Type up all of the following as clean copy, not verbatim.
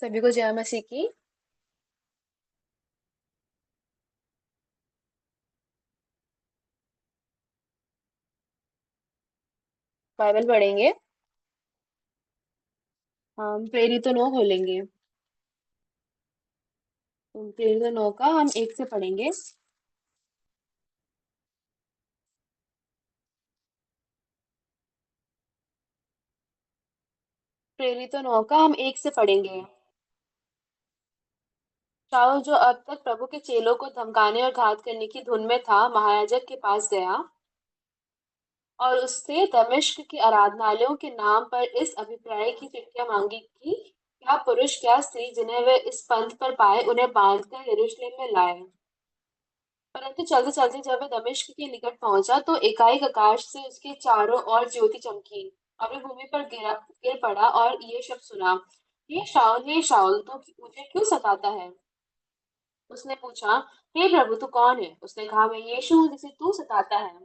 सभी को जय मसीह की। बाइबल पढ़ेंगे। हम प्रेरित नौ खोलेंगे। प्रेरित नौ का हम एक से पढ़ेंगे। प्रेरित नौ का हम एक से पढ़ेंगे। शाऊल जो अब तक प्रभु के चेलों को धमकाने और घात करने की धुन में था, महायाजक के पास गया और उससे दमिश्क की आराधनालयों के नाम पर इस अभिप्राय की चिट्ठियां मांगी कि क्या पुरुष क्या स्त्री जिन्हें वे इस पंथ पर पाए उन्हें बांधकर यरूशलेम में लाए। परंतु चलते चलते जब वह दमिश्क के निकट पहुंचा तो एकाएक आकाश से उसके चारों ओर ज्योति चमकी और वह भूमि पर गिर पड़ा और ये शब्द सुना, हे शाऊल तू मुझे क्यों सताता है। उसने पूछा, हे प्रभु तू कौन है। उसने कहा, मैं यीशु हूँ जिसे तू सताता है।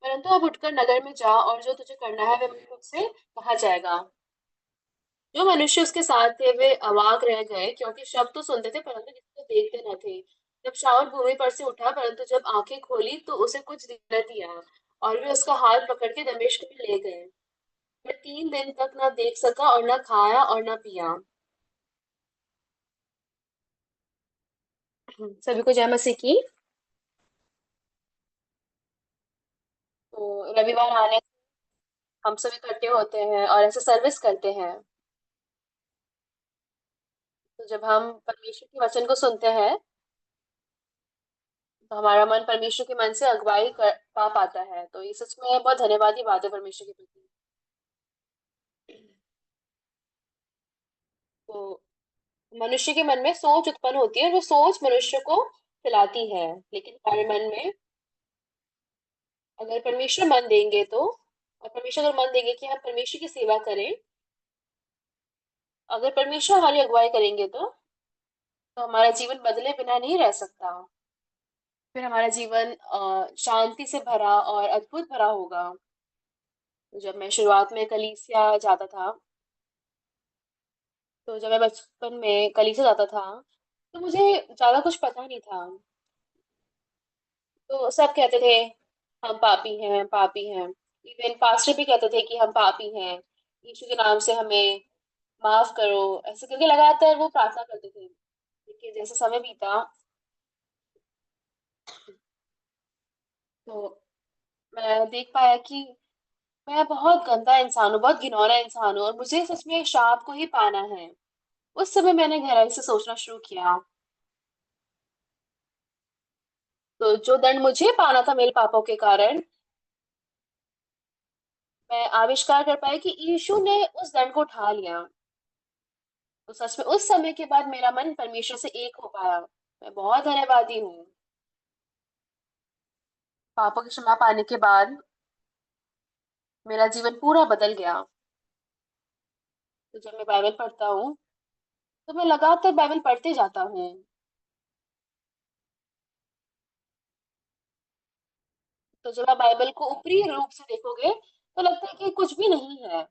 परंतु अब उठकर नगर में जा और जो तुझे करना है वह मुझे तुझसे कहा जाएगा। जो मनुष्य उसके साथ थे वे अवाक रह गए क्योंकि शब्द तो सुनते थे परंतु किसी को देखते न थे। जब शाऊल भूमि पर से उठा परंतु जब आंखें खोली तो उसे कुछ दिख न दिया और वे उसका हाथ पकड़ के दमिश्क में ले गए। वह 3 दिन तक न देख सका और न खाया और न पिया। सभी को जय मसीह की। तो रविवार आने हम सब इकट्ठे होते हैं और ऐसे सर्विस करते हैं। तो जब हम परमेश्वर के वचन को सुनते हैं तो हमारा मन परमेश्वर के मन से अगुवाई कर पा पाता है। तो ये सच में बहुत धन्यवाद की बात है परमेश्वर के प्रति। तो मनुष्य के मन में सोच उत्पन्न होती है और वो सोच मनुष्य को चलाती है। लेकिन हमारे मन में अगर परमेश्वर मन देंगे तो और परमेश्वर अगर मन देंगे कि हम परमेश्वर की सेवा करें, अगर परमेश्वर हमारी अगुवाई करेंगे तो हमारा जीवन बदले बिना नहीं रह सकता। फिर हमारा जीवन शांति से भरा और अद्भुत भरा होगा। तो जब मैं शुरुआत में कलीसिया जाता था, तो जब मैं बचपन में कलीसिया जाता था तो मुझे ज्यादा कुछ पता नहीं था। तो सब कहते थे हम पापी हैं पापी हैं। इवन पास्टर भी कहते थे कि हम पापी हैं, यीशु के नाम से हमें माफ करो, ऐसे करके लगातार वो प्रार्थना करते थे। लेकिन जैसे समय बीता तो मैं देख पाया कि मैं बहुत गंदा इंसान हूँ, बहुत घिनौना इंसान हूँ और मुझे सच में शाप को ही पाना है। उस समय मैंने गहराई से सोचना शुरू किया। तो जो दंड मुझे पाना था मेरे पापों के कारण, मैं आविष्कार कर पाई कि यीशु ने उस दंड को उठा लिया। तो सच में उस समय के बाद मेरा मन परमेश्वर से एक हो पाया। मैं बहुत धन्यवादी हूँ। पापों की क्षमा पाने के बाद मेरा जीवन पूरा बदल गया। तो जब मैं बाइबल पढ़ता हूँ तो मैं लगातार बाइबल पढ़ते जाता हूँ। तो जब आप बाइबल को ऊपरी रूप से देखोगे तो लगता है कि कुछ भी नहीं है।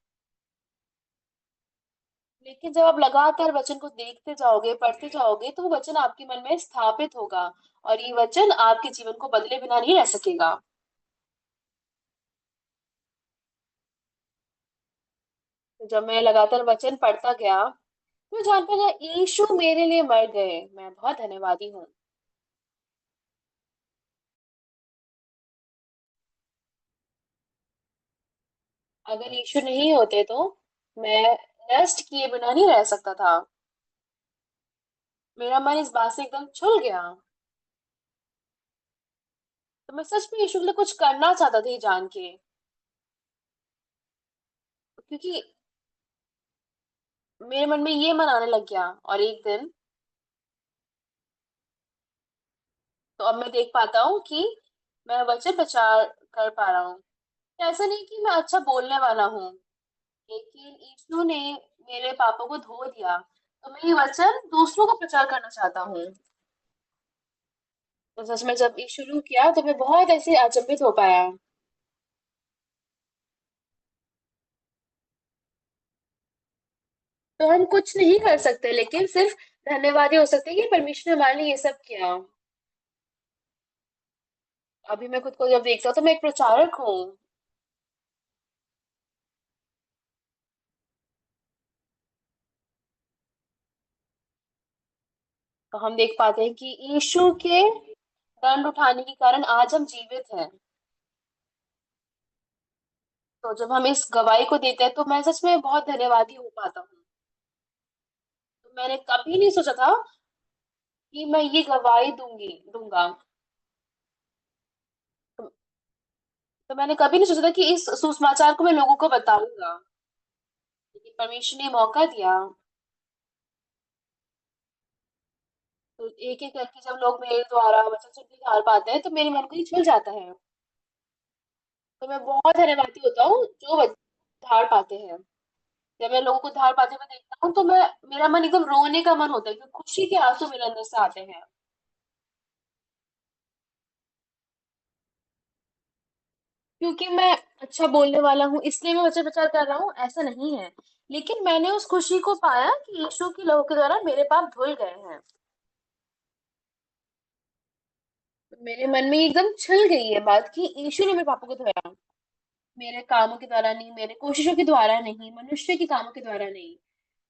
लेकिन जब आप लगातार वचन को देखते जाओगे पढ़ते जाओगे तो वो वचन आपके मन में स्थापित होगा और ये वचन आपके जीवन को बदले बिना नहीं रह सकेगा। तो जब मैं लगातार वचन पढ़ता गया तो जान पाया यीशु मेरे लिए मर गए। मैं बहुत धन्यवादी हूँ। अगर यीशु नहीं होते तो मैं नष्ट किए बिना नहीं रह सकता था। मेरा मन इस बात से एकदम छुल गया। तो मैं सच में यीशु के लिए कुछ करना चाहता था ये जान के। क्योंकि मेरे मन में ये मन आने लग गया और एक दिन तो अब मैं देख पाता हूँ कि मैं वचन प्रचार कर पा रहा हूँ। ऐसा नहीं कि मैं अच्छा बोलने वाला हूँ, लेकिन यीशु ने मेरे पापों को धो दिया तो मैं ये वचन दूसरों को प्रचार करना चाहता हूँ। तो सच में जब ये शुरू किया तो मैं बहुत ऐसे अचंभित हो पाया। तो हम कुछ नहीं कर सकते, लेकिन सिर्फ धन्यवाद ही हो सकते हैं कि परमेश्वर ने हमारे लिए ये सब किया। अभी मैं खुद को जब देखता हूँ तो मैं एक प्रचारक हूँ। तो हम देख पाते हैं कि यीशु के दंड उठाने के कारण आज हम जीवित हैं। तो जब हम इस गवाही को देते हैं तो मैं सच में बहुत धन्यवादी हो पाता हूँ। तो मैंने कभी नहीं सोचा था कि मैं ये गवाही दूंगा। तो, तो मैंने कभी नहीं सोचा था कि इस सुसमाचार को मैं लोगों को बताऊंगा, लेकिन परमेश्वर ने मौका दिया। तो एक एक करके जब लोग मेरे द्वारा वचन सुन के हार पाते हैं तो मेरे मन को ही छूल जाता है। तो मैं बहुत धन्यवादी होता हूँ जो धार पाते हैं। जब मैं लोगों को धार पाते हुए देखता हूँ तो मैं मेरा मन एकदम रोने का मन होता है, क्योंकि खुशी के आंसू मेरे अंदर से आते हैं। क्योंकि मैं अच्छा बोलने वाला हूँ इसलिए मैं वचन प्रचार कर रहा हूँ, ऐसा नहीं है। लेकिन मैंने उस खुशी को पाया कि यीशु के लहू के द्वारा मेरे पाप धुल गए हैं। मेरे मन में एकदम छल गई है बात कि यीशु ने मेरे पापों को धोया। मेरे कामों के द्वारा नहीं, मेरे कोशिशों के द्वारा नहीं, मनुष्य के कामों के द्वारा नहीं,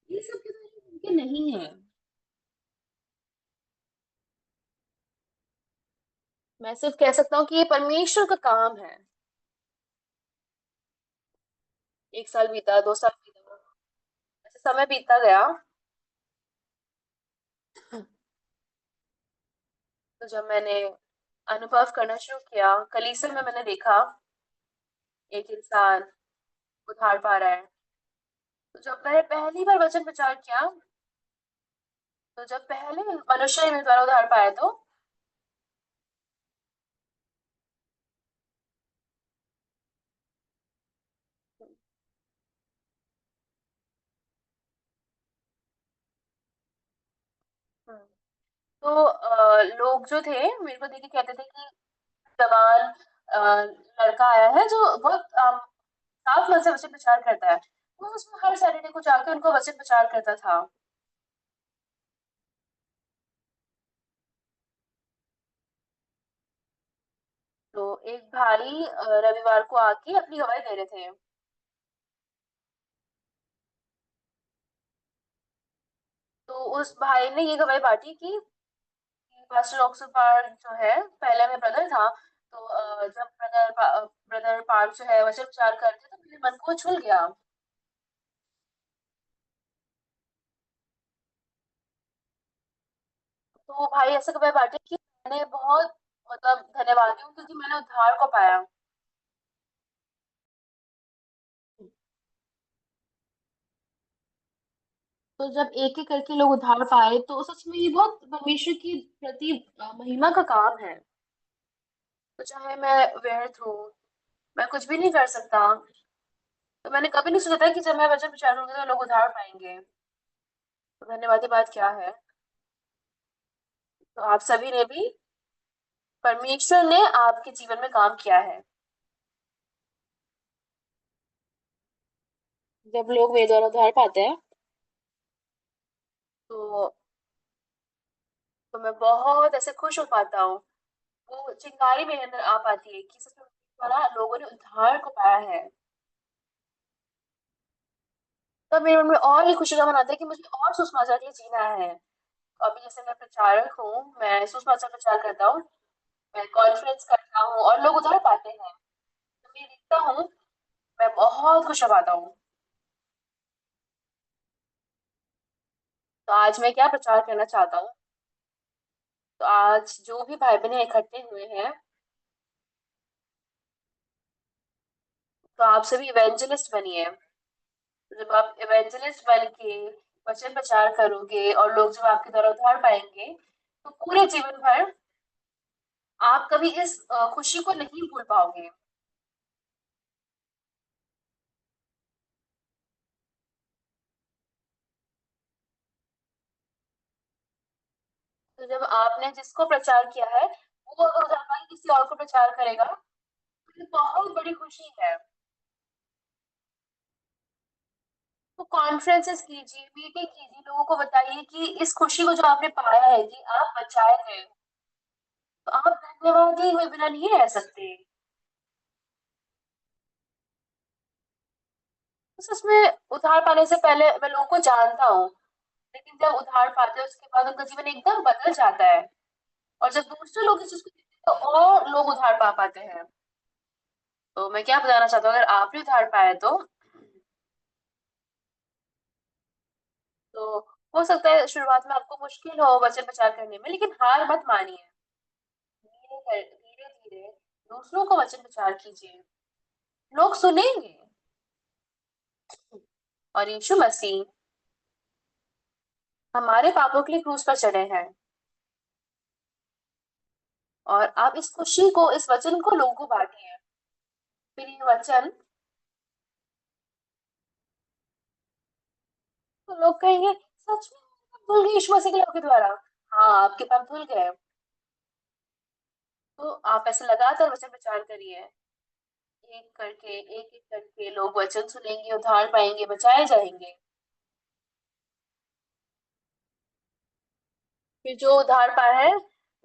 ये सब के द्वारा मुमकिन नहीं है। मैं सिर्फ कह सकता हूँ कि ये परमेश्वर का काम है। 1 साल बीता, 2 साल बीता, ऐसे समय बीतता गया। तो जब मैंने अनुभव करना शुरू किया, कलीसिया में मैंने देखा एक इंसान उधार पा रहा है। तो जब मैंने पहली बार वचन प्रचार किया, तो जब पहले मनुष्य ने मेरे द्वारा उधार पाया, तो लोग जो थे मेरे को देख के कहते थे कि जवान लड़का आया है जो बहुत साफ मन से वचन प्रचार करता है। वो उसमें हर सैटरडे को जाकर उनको वचन प्रचार करता था। तो एक भाई रविवार को आके अपनी गवाही दे रहे थे। तो उस भाई ने ये गवाही बांटी कि पास्टर ऑक्सफोर्ड जो है, पहले में ब्रदर था। तो जब ब्रदर पार्क जो है वचन प्रचार करते तो मेरे मन को छूल गया। तो वो भाई ऐसे गवाही बांटे कि मैंने बहुत मतलब धन्यवादी हूँ क्योंकि मैंने उद्धार को पाया। तो जब एक एक करके लोग उद्धार पाए तो सच में ये बहुत परमेश्वर की प्रति महिमा का काम है। तो चाहे मैं व्यर्थ हूँ, मैं कुछ भी नहीं कर सकता, तो मैंने कभी नहीं सोचा था कि जब मैं वचन प्रचार करूंगी तो लोग उद्धार पाएंगे। तो धन्यवाद की बात क्या है। तो आप सभी ने भी, परमेश्वर ने आपके जीवन में काम किया है। जब लोग मेरे द्वारा उद्धार पाते हैं तो मैं बहुत ऐसे खुश हो पाता हूँ। वो चिंगारी मेरे अंदर आ पाती है कि सच में मेरे द्वारा लोगों ने उद्धार को पाया है। तब मेरे मन में और भी खुशी का मन आता है कि मुझे और सुसमाचार के लिए जीना है। अभी जैसे मैं प्रचारक हूँ, मैं सुसमाचार प्रचार करता हूँ, मैं कॉन्फ्रेंस करता हूँ और लोग उधर पाते हैं। जब मैं देखता हूँ, मैं बहुत खुश हो पाता हूँ। तो आज मैं क्या प्रचार करना चाहता हूँ। तो आज जो भी भाई बहन इकट्ठे हुए हैं, तो आप सभी इवेंजलिस्ट बनिए। तो जब आप इवेंजलिस्ट बन के वचन प्रचार करोगे और लोग जब आपके द्वारा उद्धार पाएंगे, तो पूरे जीवन भर आप कभी इस खुशी को नहीं भूल पाओगे। तो जब आपने जिसको प्रचार किया है वो अगर उधर पाके किसी और को प्रचार करेगा, तो ये बहुत बड़ी खुशी है। तो तो कॉन्फ्रेंसेस कीजिए, मीटिंग कीजिए, लोगों को बताइए कि इस खुशी को जो आपने पाया है कि आप बचाए गए हो, तो आप धन्यवादी हुए बिना नहीं रह सकते। तो सच में उधार पाने से पहले मैं लोगों को जानता हूँ, लेकिन जब उधार पाते हैं उसके बाद उनका जीवन एकदम बदल जाता है। और जब दूसरे लोग इस चीज़ को देखते हैं तो और लोग उधार पा पाते हैं। तो मैं क्या बताना चाहता हूँ, अगर आप भी उधार पाए तो हो सकता है शुरुआत में आपको मुश्किल हो वचन प्रचार करने में, लेकिन हार मत मानिए। धीरे-धीरे दूसरों को वचन प्रचार कीजिए। लोग सुनेंगे। और यीशु मसीह हमारे पापों के लिए क्रूस पर चढ़े हैं, और आप इस खुशी को, इस वचन को लोगों को बांटिए। फिर ये वचन, तो लोग कहेंगे सच में हम धुल गए यीशु मसीह के लहू के द्वारा। हाँ, आपके पाप धुल गए। तो आप ऐसे लगातार वचन प्रचार करिए। एक-एक करके लोग वचन सुनेंगे, उद्धार पाएँगे, बचाए जाएँगे। फिर जो उद्धार पाया है,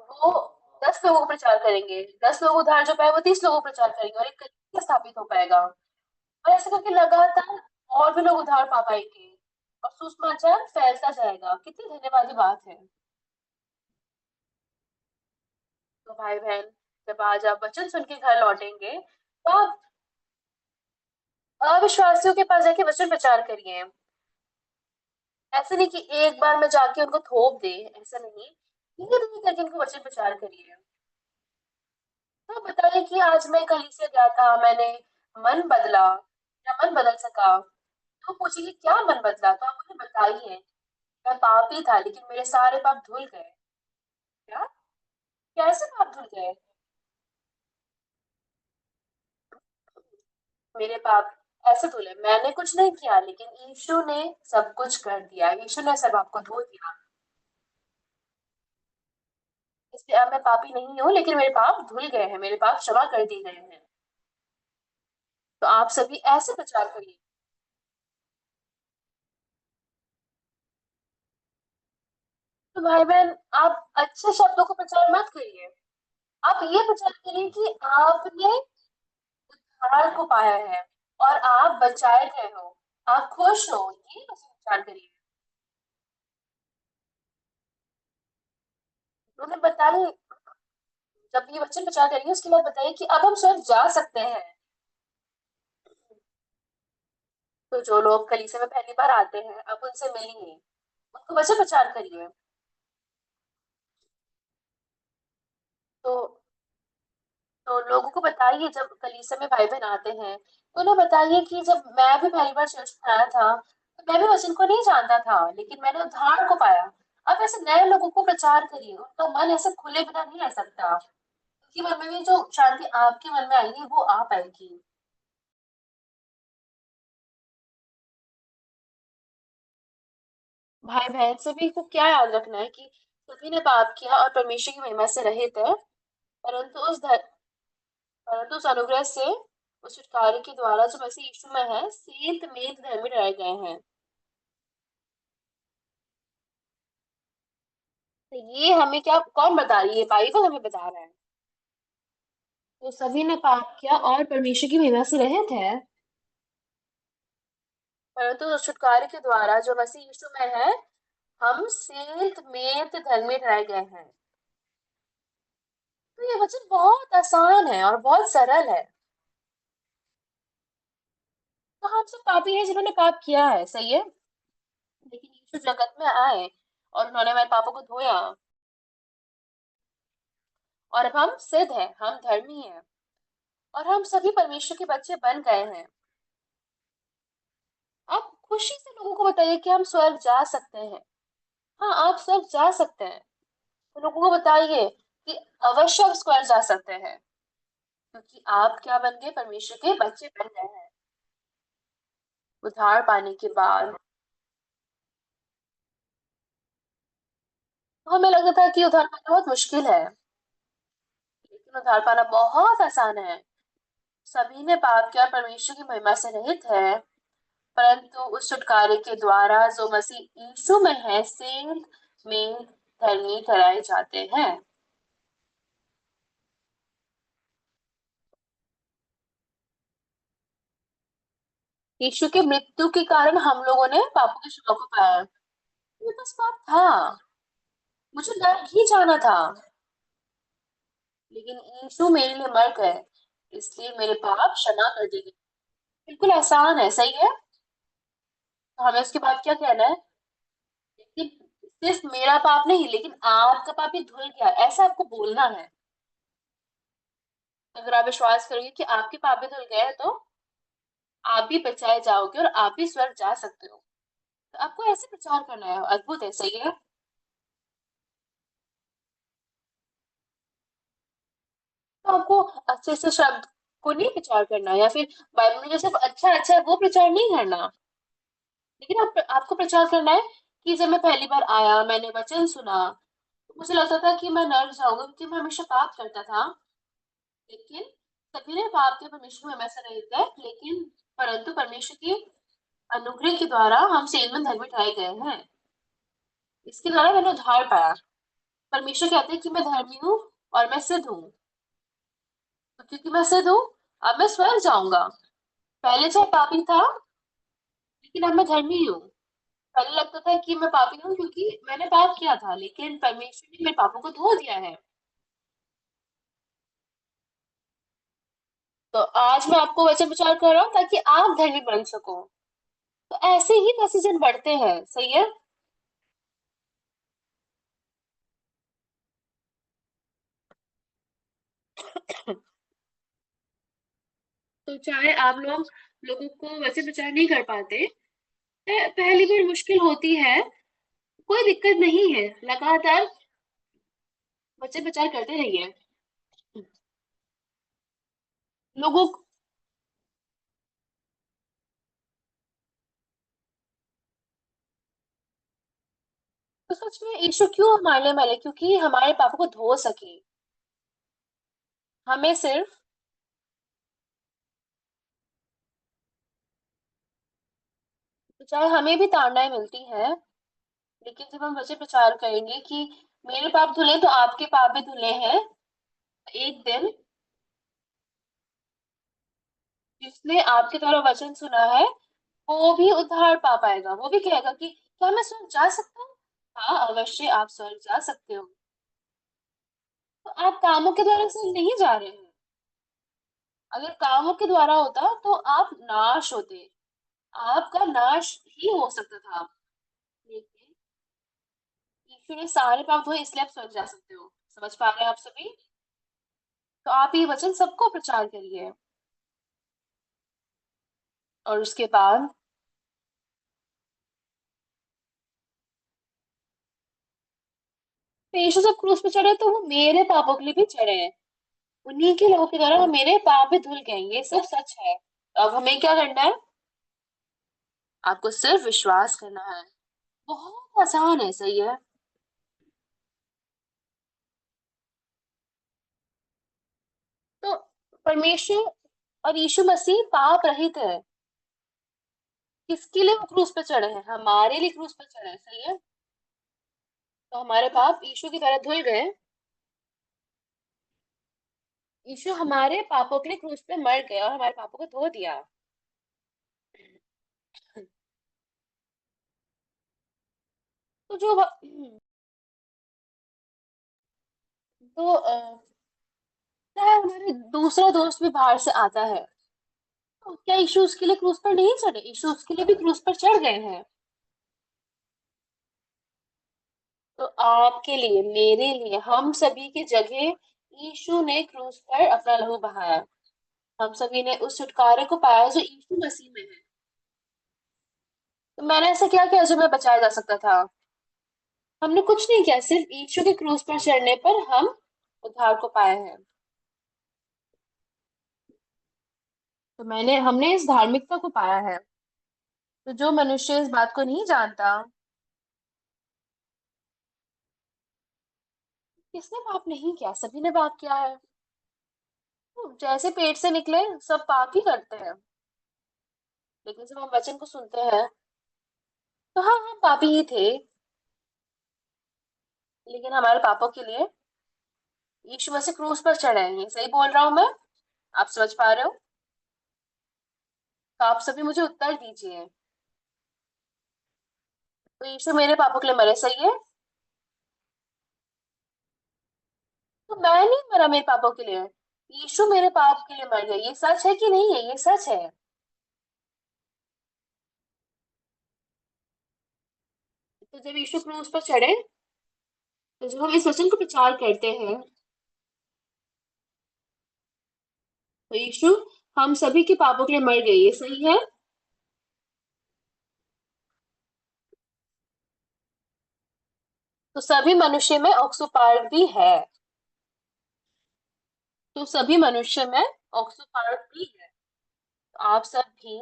वो 10 लोगों को प्रचार करेंगे। 10 लोग उद्धार जो पाए, वो 30 लोगों को प्रचार करेंगे और एक कलीसिया स्थापित हो पाएगा। और ऐसे करके लगातार और भी लोग उद्धार पा पाएँगे और सुसमाचार फैलता जाएगा। कितनी धन्यवाद की बात है। तो भाई-बहन, जब आज आप वचन सुन के घर लौटेंगे, तो आप अविश्वासियों के पास जाके वचन प्रचार करिए। ऐसा नहीं कि एक बार में जाके उनको थोप दें, ऐसा नहीं। धीरे-धीरे करके उनको वचन प्रचार करिए। तो बताइए कि आज मैं कलीसिया गया था, मैंने मन बदला या मन बदल सका। तो पूछिए क्या मन बदला? तो आप मुझे बताइए। मैं पापी था लेकिन मेरे सारे पाप धुल गए। क्या? कैसे पाप धुल गए? मेरे पाप ऐसे धुले, मैंने कुछ नहीं किया, लेकिन यीशु ने सब कुछ कर दिया। यीशु ने सब आपको धो दिया। इसलिए अब मैं पापी नहीं हूँ, लेकिन मेरे पाप धुल गए हैं, मेरे पाप क्षमा कर दिए गए हैं। तो आप सभी ऐसे प्रचार करिए। तो भाई-बहन, आप अच्छे शब्दों को प्रचार मत करिए। आप ये प्रचार करिए कि आपने उद्धार को पाया है और आप बचाए गए हो। आप खुश हो, ये बस प्रचार करिए। उन्हें बताइए, जब ये वचन प्रचार करेंगे उसके बाद बताइए कि अब हम स्वर्ग जा सकते हैं। तो जो लोग कलीसिया में पहली बार आते हैं, आप उनसे मिलिए, उनको वचन प्रचार करिए। तो लोगों को बताइए, जब कलीसिया में भाई-बहन आते हैं, तो उन्हें बताइए कि जब मैं भी पहली बार चर्च में आया था, तो मैं भी वचन को नहीं जानता था, लेकिन मैंने उद्धार को पाया। अब ऐसे नए लोगों को प्रचार करिए, उनका मन ऐसे खुले बिना नहीं रह सकता। उनके मन में भी जो शांति आपके मन में आएगी, वो आ पाएगी। भाई-बहन सभी को क्या याद रखना है कि सभी ने पाप किया और परमेश्वर की महिमा से रहित है, परंतु उस अनुग्रह से, उस छुटकारे के द्वारा जो मसीह यीशु में है, सेंत-मेंत धर्मी ठहराए गए हैं। तो ये हमें क्या कौन बता रही है? बाइबल हमें बता रहा है। तो सभी ने पाप किया और परमेश्वर की महिमा से रहित है, परंतु उस छुटकारे के द्वारा जो मसीह यीशु में है, हम सेंत-मेंत धर्मी ठहराए गए हैं। तो ये वचन बहुत आसान है और बहुत सरल है। तो हम सब पापी हैं जिन्होंने पाप किया है, सही है? लेकिन यीशु जगत में आए और उन्होंने हमारे पापों को धोया, और अब हम सिद्ध हैं, हम धर्मी हैं, और हम सभी परमेश्वर के बच्चे बन गए हैं। आप खुशी से लोगों को बताइए कि हम स्वर्ग जा सकते हैं। हाँ, आप स्वर्ग जा सकते हैं। तो लोगों को बताइए कि अवश्य आप स्वर्ग जा सकते हैं, क्योंकि आप क्या बन गए? परमेश्वर के बच्चे बन गए हैं। उद्धार पाने के बाद तो हमें लगता था कि उद्धार पाना बहुत मुश्किल है, लेकिन उद्धार पाना बहुत आसान है। सभी ने पाप किया और परमेश्वर की महिमा से रहित है, परंतु उस छुटकारे के द्वारा जो मसीह यीशु में है सेंध में धर्मी ठहराए जाते हैं। यीशु के मृत्यु के कारण हम लोगों ने पापों की क्षमा को पाया है। मेरे पास पाप था, मुझे नरक ही जाना था, लेकिन यीशु मेरे लिए मर गए, इसलिए मेरे पाप क्षमा कर दिए गए। बिल्कुल आसान है, सही है। तो हमें उसके बाद क्या कहना है? लेकिन सिर्फ मेरा पाप नहीं, लेकिन आपका पाप भी धुल गया, ऐसा आपको बोलना है। अगर आप विश्वास करोगे कि आपके पाप भी धुल गए हैं, तो आप भी बचाए जाओगे और आप भी स्वर्ग जा सकते हो। तो आपको ऐसे प्रचार करना है, अद्भुत है, सही है। तो आपको अच्छे से शब्द को नहीं प्रचार करना, या फिर बाइबल में जो सिर्फ अच्छा अच्छा है वो प्रचार नहीं करना, लेकिन आपको प्रचार करना है कि जब मैं पहली बार आया, मैंने वचन सुना, तो मुझे लगता था कि मैं नर्क जाऊंगा क्योंकि मैं हमेशा पाप करता था। लेकिन सभी ने पाप के परमेश्वर में से रहित है, लेकिन परंतु परमेश्वर की अनुग्रह के द्वारा हम सेल में धर्मी ठहराए गए हैं। इसके द्वारा मैंने उद्धार पाया। परमेश्वर कहते हैं कि मैं धर्मी हूँ और मैं सिद्ध हूँ। तो क्योंकि मैं सिद्ध हूँ, अब मैं स्वर्ग जाऊंगा। पहले चाहे पापी था, लेकिन अब मैं धर्मी हूँ। पहले लगता था कि मैं पापी हूँ क्योंकि मैंने पाप किया था, लेकिन परमेश्वर ने मेरे पापों को धो दिया है। तो आज मैं आपको वचन प्रचार कर रहा हूँ ताकि आप धर्मी बन सको। तो ऐसे ही मैसेजन बढ़ते हैं, सही है। तो चाहे आप लोगों को वचन प्रचार नहीं कर पाते, पहली बार मुश्किल होती है, कोई दिक्कत नहीं है, लगातार वचन प्रचार करते रहिए। लोगों तो सच में यीशु क्यों हमारे लिए मरे? क्योंकि हमारे पापों को धो सके। हमें सिर्फ, तो चाहे हमें भी ताड़नाएं मिलती है, लेकिन जब हम वचन प्रचार करेंगे कि मेरे पाप धुले तो आपके पाप भी धुले हैं, एक दिन जिसने आपके द्वारा वचन सुना है वो भी उद्धार पा पाएगा। वो भी कहेगा कि क्या मैं स्वर्ग जा सकता हूँ? हाँ, अवश्य आप स्वर्ग जा सकते हो। तो आप कामों के द्वारा स्वर्ग नहीं जा रहे हैं। अगर कामों के द्वारा होता तो आप नाश होते, आपका नाश ही हो सकता था। लेकिन यीशु ने सारे पाप धोए, इसलिए आप स्वर्ग जा सकते हो। समझ पा रहे हैं आप सभी? तो आप ये वचन सबको प्रचार करिए। और उसके बाद तो यीशु जब क्रूस पे चढ़े तो वो मेरे पापों के लिए भी चढ़े हैं। उन्हीं के लोगों के द्वारा मेरे पाप भी धुल गए, ये सब सच है। तो अब हमें क्या करना है? आपको सिर्फ विश्वास करना है। बहुत आसान है, सही है। तो परमेश्वर और यीशु मसीह पाप रहित है। किसके लिए वो क्रूस पे चढ़े हैं? हमारे लिए क्रूस पे चढ़े हैं, सही है। तो हमारे पाप यीशु की तरह धुल गए। यीशु हमारे पापों के लिए क्रूस पे मर गया और हमारे पापों को धो दिया। तो तो चाहे हमारे दूसरा दोस्त भी बाहर से आता है, तो क्या यीशु उसके लिए क्रूस पर नहीं चढ़े? यीशु उसके लिए भी क्रूस पर चढ़ गए हैं। तो आपके लिए, मेरे लिए, हम सभी की जगह यीशु ने क्रूस पर अपना लहू बहाया। हम सभी ने उस छुटकारे को पाया जो यीशु मसीह में है। तो मैंने ऐसा क्या किया जो मैं बचाया जा सकता था? हमने कुछ नहीं किया, सिर्फ यीशु के क्रूस पर चढ़ने पर हम उद्धार को पाए हैं। तो हमने इस धार्मिकता को पाया है। तो जो मनुष्य इस बात को नहीं जानता, किसने पाप नहीं किया? सभी ने पाप किया है। तो जैसे पेट से निकले सब पाप ही करते हैं। लेकिन जब हम वचन को सुनते हैं तो हाँ हम पापी ही थे, लेकिन हमारे पापों के लिए यीशु मसीह क्रूस पर चढ़े हैं। ये सही बोल रहा हूँ मैं? आप समझ पा रहे हो? तो आप सभी मुझे उत्तर दीजिए। तो यीशु मेरे पापों के लिए मरे, सही है? तो मैं नहीं मरा मेरे पापों के लिए, यीशु मेरे पाप के लिए मर गए। ये सच है कि नहीं है? ये सच है। तो जब यीशु क्रूस पर चढ़े, तो जब हम इस वचन को प्रचार करते हैं, तो यीशु हम सभी के पापों के लिए मर गए, ये सही है? तो सभी मनुष्य में ऑक्सोपार्ड भी है। तो सभी मनुष्य में ऑक्सोपार्ड भी है। तो आप सब भी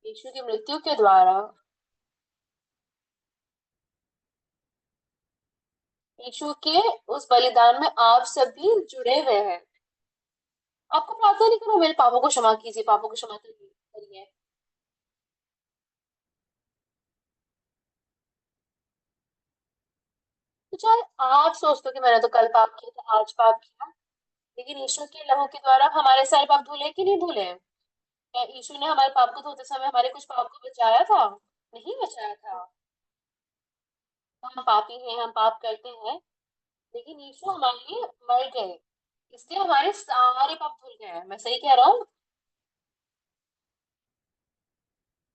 यीशु की मृत्यु के द्वारा, यीशु के उस बलिदान में आप सब भी जुड़े हुए हैं। आपको प्रार्थना नहीं करो, मेरे पापों को क्षमा कीजिए, पापों को क्षमा करिए? तो चाहे आप सोचते हो कि मैंने तो कल पाप किया था, आज पाप किया, लेकिन यीशु के लहू के द्वारा हमारे सारे पाप धुले कि नहीं धुले? क्या यीशु ने हमारे पाप को धोते समय हमारे कुछ पाप को बचाया था? नहीं बचाया था। तो हम पापी हैं, हम पाप करते हैं, लेकिन यीशु हमारे लिए मर गए, इसलिए हमारे सारे पाप धुल गए हैं। मैं सही कह रहा हूँ?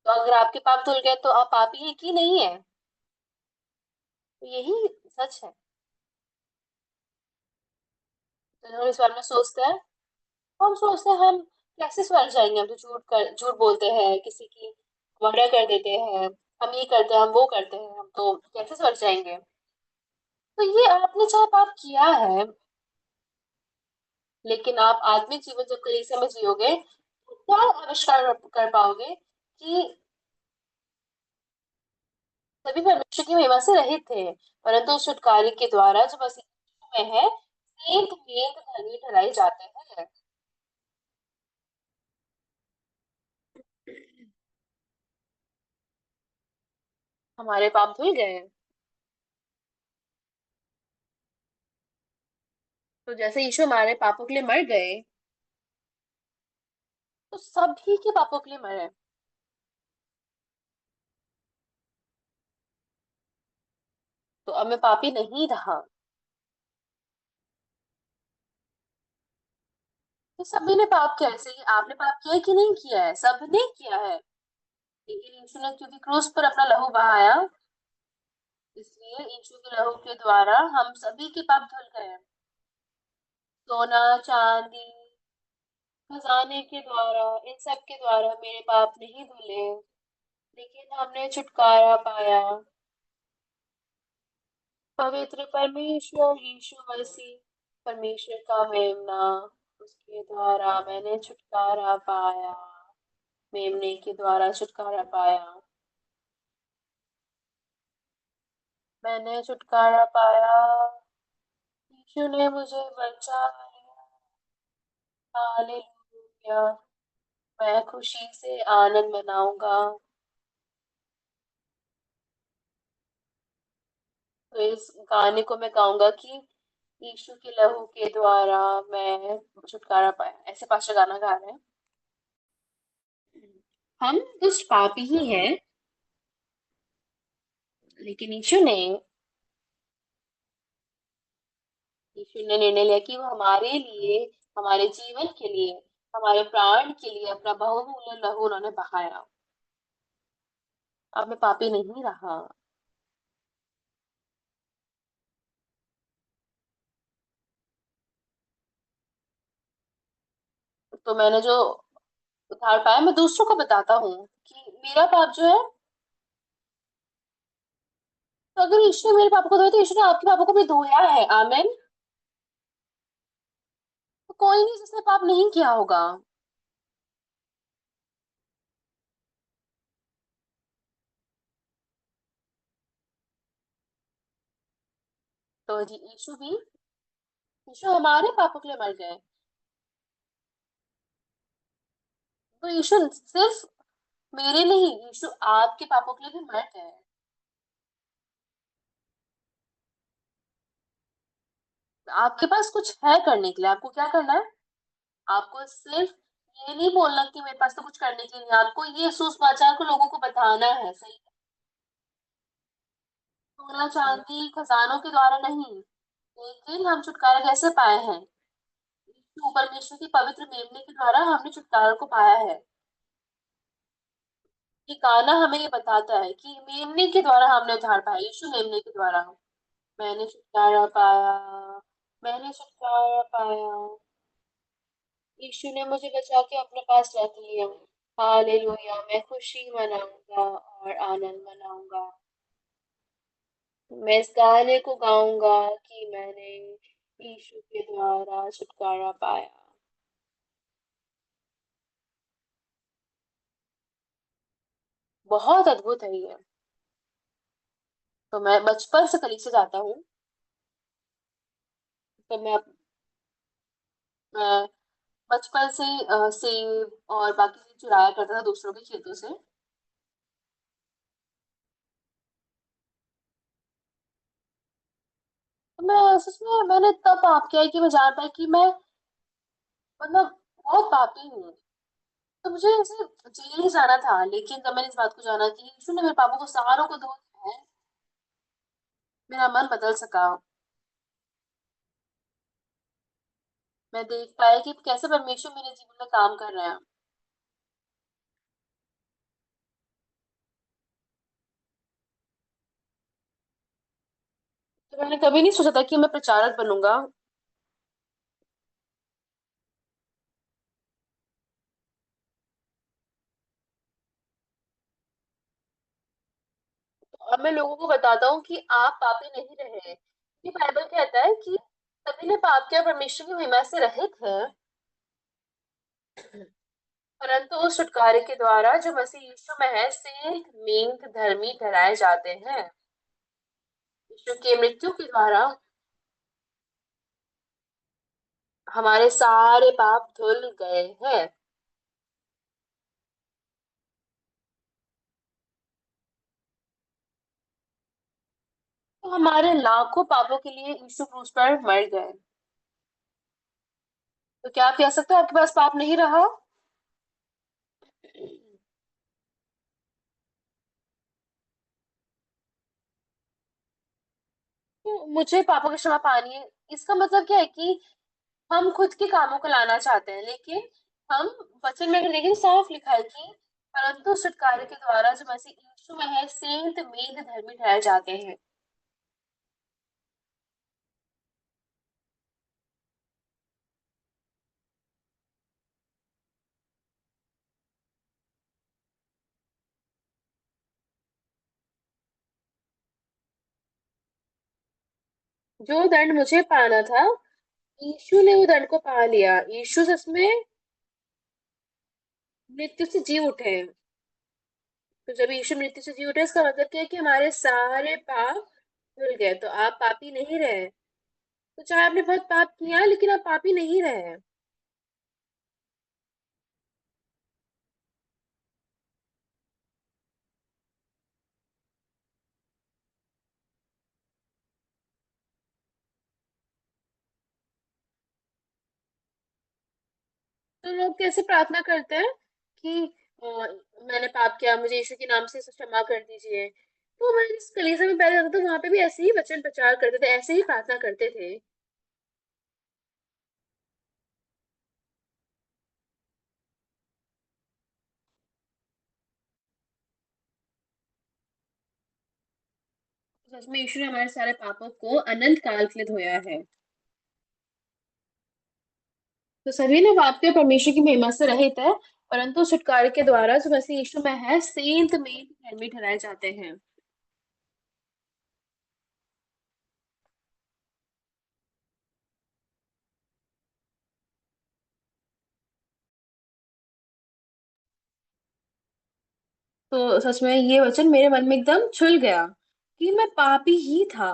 तो अगर आपके पाप धुल गए तो आप पापी हैं कि नहीं है? तो यही सच है। तो हम इस बारे में सोचते हैं, हम सोचते हैं हम कैसे स्वर्ग जाएंगे, हम तो झूठ बोलते हैं, किसी की मर्डर कर देते हैं, हम ये करते हैं, हम वो करते हैं, हम तो कैसे स्वर्ग जाएंगे? तो ये आपने चाहे पाप किया है, लेकिन आप आत्मिक जीवन जब कलीसिया में जियोगे तो क्या आविष्कार कर पाओगे कि सभी परमेश्वर की महिमा से रहित थे, परंतु उस छुटकारे के द्वारा जो मसीह में है, सेंत मेंत धर्मी ठहराए जाते हैं। हमारे पाप धुल गए। तो जैसे यीशु हमारे पापों के लिए मर गए, तो सभी के पापों के लिए मरे। तो अब मैं पापी नहीं रहा। तो सभी ने पाप किया है, ऐसे ही आपने पाप किया है कि नहीं किया है? सबने किया है। लेकिन यीशु ने क्योंकि क्रूस पर अपना लहू बहाया, इसलिए यीशु के लहू के द्वारा हम सभी के पाप धुल गए। सोना, चांदी, खजाने के द्वारा, इन सब के द्वारा मेरे पाप नहीं धुले, लेकिन हमने छुटकारा पाया। पवित्र परमेश्वर यीशु मसीह, परमेश्वर का मेमना, उसके द्वारा मैंने छुटकारा पाया। मेमने के द्वारा छुटकारा पाया। मैंने छुटकारा पाया। यीशु ने मुझे बचाया। हालेलुया। मैं खुशी से आनंद मनाऊंगा। तो इस गाने को मैं गाऊंगा कि यीशु के लहू के द्वारा मैं छुटकारा पाया, ऐसे पास्टर गाना गा रहे हैं। हम दुष्ट पापी ही हैं, लेकिन यीशु ने निर्णय लिया कि वो हमारे लिए, हमारे जीवन के लिए, हमारे प्राण के लिए अपना बहुमूल्य लहू उन्होंने बहाया। अब मैं पापी नहीं रहा। तो मैंने जो उद्धार पाया, मैं दूसरों को बताता हूँ कि मेरा पाप जो है, तो अगर यीशु ने मेरे पापों को धोया, तो यीशु ने आपके पापों को भी धोया है। आमीन। तो कोई नहीं जिसने पाप नहीं किया होगा। तो जी यीशु हमारे पापों के लिए मर गए। तो यीशु सिर्फ मेरे नहीं, यीशु आपके पापों के लिए भी मर गए। आपके पास कुछ है करने के लिए, आपको क्या करना है? आपको सिर्फ ये नहीं बोलना कि मेरे पास तो कुछ करने के लिए नहीं है, आपको ये सुसमाचार को लोगों को बताना है, सही है? सोना चांदी खजानों के द्वारा नहीं, लेकिन हम छुटकारा कैसे पाए हैं? यीशु परमेश्वर की पवित्र मेमने के द्वारा हमने छुटकारा को पाया है। ये गाना हमें ये बताता है कि मेमने के द्वारा हमने उद्धार पाया, यीशु मेमने के द्वारा। मैंने छुटकारा पाया, मैंने छुटकारा पाया, यीशु ने मुझे बचा के अपने पास रख लिया। हालेलुया, मैं खुशी मनाऊंगा और आनंद मनाऊंगा। मैं इस गाने को गाऊंगा कि मैंने यीशु के द्वारा छुटकारा पाया। बहुत अद्भुत है ये। तो मैं बचपन से कलीसिया जाता हूँ। तो मैं बचपन से सेब और बाकी चीज़ चुराया करता था दूसरों के खेतों से। तो मैं सच में मैंने तब पाप किया है कि मैं जान पाई कि मैं मतलब बहुत पापी हूँ। तो मुझे ऐसे जेल ही जाना था, लेकिन जब मैंने इस बात को जाना कि यीशु ने मेरे पापों को सारों को धो दिया है, मेरा मन बदल सका। मैं देख पाया कि कैसे परमेश्वर मेरे जीवन में काम कर रहे हैं। तो मैंने कभी नहीं सोचा था कि मैं प्रचारक बनूंगा। अब मैं लोगों को बताता हूँ कि आप पापी नहीं रहे। ये बाइबल कहता है कि सभी ने पाप किया, परमेश्वर की महिमा से रहित है, परंतु उस छुटकारे के द्वारा जो मसीह यीशु में है से नीत धर्मी ठहराए जाते हैं। यीशु की मृत्यु के द्वारा हमारे सारे पाप धुल गए हैं। तो हमारे लाखों पापों के लिए यीशु क्रूस पर मर गए। तो क्या आप कह सकते हो आपके पास पाप नहीं रहा? तो मुझे पापों की क्षमा पानी है, इसका मतलब क्या है कि हम खुद के कामों को लाना चाहते हैं, लेकिन हम वचन में अगर देखें तो साफ लिखा है कि परंतु छुटकारे के द्वारा जो मसीह यीशु में है सेंत मेघ धर्मी ठहराए जाते हैं। जो दंड मुझे पाना था, यीशु ने वो दंड को पा लिया। यीशु सच में मृत्यु से जी उठे। तो जब यीशु मृत्यु से जी उठे, इसका मतलब क्या है कि हमारे सारे पाप धुल गए। तो आप पापी नहीं रहे। तो चाहे आपने बहुत पाप किया, लेकिन आप पापी नहीं रहे। तो लोग कैसे प्रार्थना करते हैं कि मैंने पाप किया, मुझे यीशु के नाम से इसे क्षमा कर दीजिए। तो मैं इस कलीसिया में पहले जाता था, वहां पे भी ऐसे ही वचन प्रचार करते थे, ऐसे ही प्रार्थना करते थे। सच में यीशु ने हमारे सारे पापों को अनंत काल के लिए धोया है। तो सभी ने पाप के परमेश्वर की महिमा से रहित है, परंतु छुटकारे के द्वारा जो मसीह यीशु में है सेंत में धर्मी ठहराए जाते हैं। तो सच में ये वचन मेरे मन में एकदम छुल गया कि मैं पापी ही था।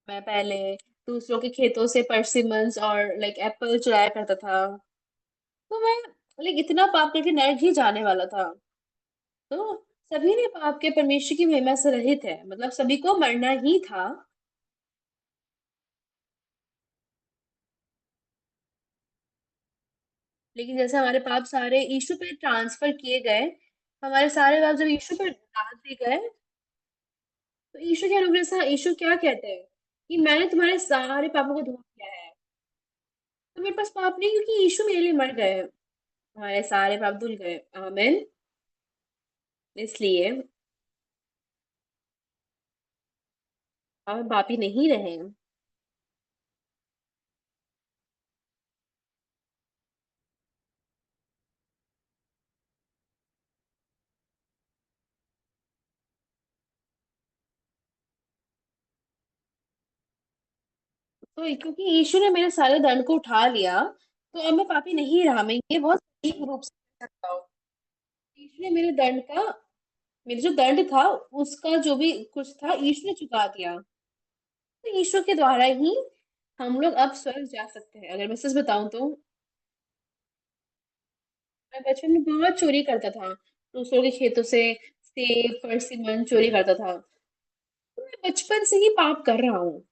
मैं पहले दूसरों के खेतों से परसिमन्स और लाइक एप्पल चुराया करता था। तो मैं लाइक इतना पाप करके नरक ही जाने वाला था। तो सभी ने पाप के परमेश्वर की महिमा से रहित है, मतलब सभी को मरना ही था। लेकिन जैसे हमारे पाप सारे यीशु पे ट्रांसफर किए गए, हमारे सारे पाप जब यीशु पे डाल दिए गए, तो यीशु के अनुग्रह से यीशु क्या कहते हैं कि मैंने तुम्हारे सारे पापों को धो दिया है। तो मेरे पास पाप नहीं, क्योंकि यीशु मेरे लिए मर गए, हमारे सारे पाप धुल गए। आमीन। इसलिए हम पापी नहीं रहे। तो क्योंकि यीशु ने मेरे सारे दंड को उठा लिया, तो अब मैं पापी नहीं रहा। मैं ये बहुत सही रूप से कह सकता हूँ। यीशु ने मेरे दंड का, मेरा जो दंड था, उसका जो भी कुछ था, यीशु ने चुका दिया। तो यीशु के द्वारा ही हम लोग अब स्वर्ग जा सकते हैं। अगर मैं सच बताऊं तो मैं बचपन में बहुत चोरी करता था, दूसरों के खेतों से सेब परसिमन चोरी करता था। तो मैं बचपन से ही पाप कर रहा हूँ।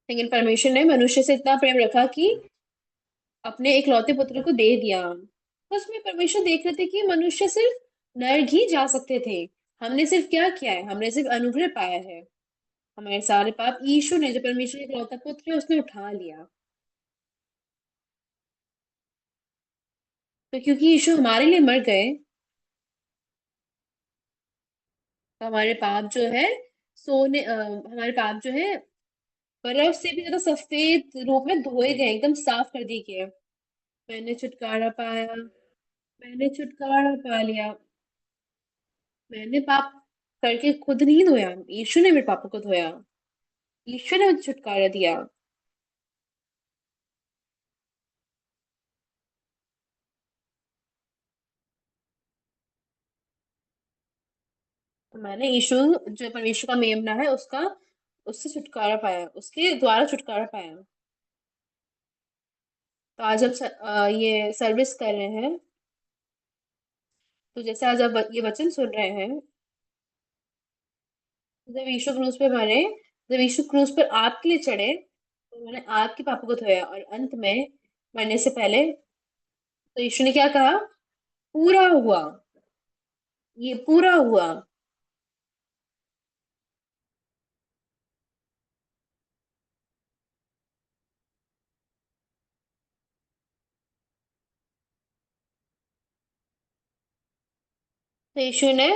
लेकिन परमेश्वर ने मनुष्य से इतना प्रेम रखा कि अपने इकलौते पुत्र को दे दिया। तो उसमें परमेश्वर देख रहे थे कि मनुष्य सिर्फ नर्क ही जा सकते थे। हमने सिर्फ क्या किया है, हमने सिर्फ अनुग्रह पाया है। हमारे सारे पाप यीशु ने, जो परमेश्वर का इकलौता पुत्र है, उसने उठा लिया। तो क्योंकि यीशु हमारे लिए मर गए, तो हमारे पाप जो है हमारे पाप जो है बर्फ से भी ज्यादा सफेद रूप में धोए गए, एकदम साफ कर दिए गए। मैंने छुटकारा पाया, मैंने छुटकारा पा लिया। मैंने पाप करके खुद नहीं धोया, यीशु ने मेरे पापों को धोया। यीशु ने मुझे छुटकारा दिया। तो मैंने यीशु, जो परमेश्वर का मेमना है, उसका, उससे छुटकारा पाया, उसके द्वारा छुटकारा पाया। तो आज हम ये सर्विस कर रहे हैं। तो जैसे आज आप ये वचन सुन रहे हैं, जब यीशु क्रूस पे मरे, जब यीशु क्रूस पर आपके लिए चढ़े, तो उन्होंने आपके पापों को धोया। और अंत में मरने से पहले तो यीशु ने क्या कहा? पूरा हुआ, ये पूरा हुआ। तो यीशु ने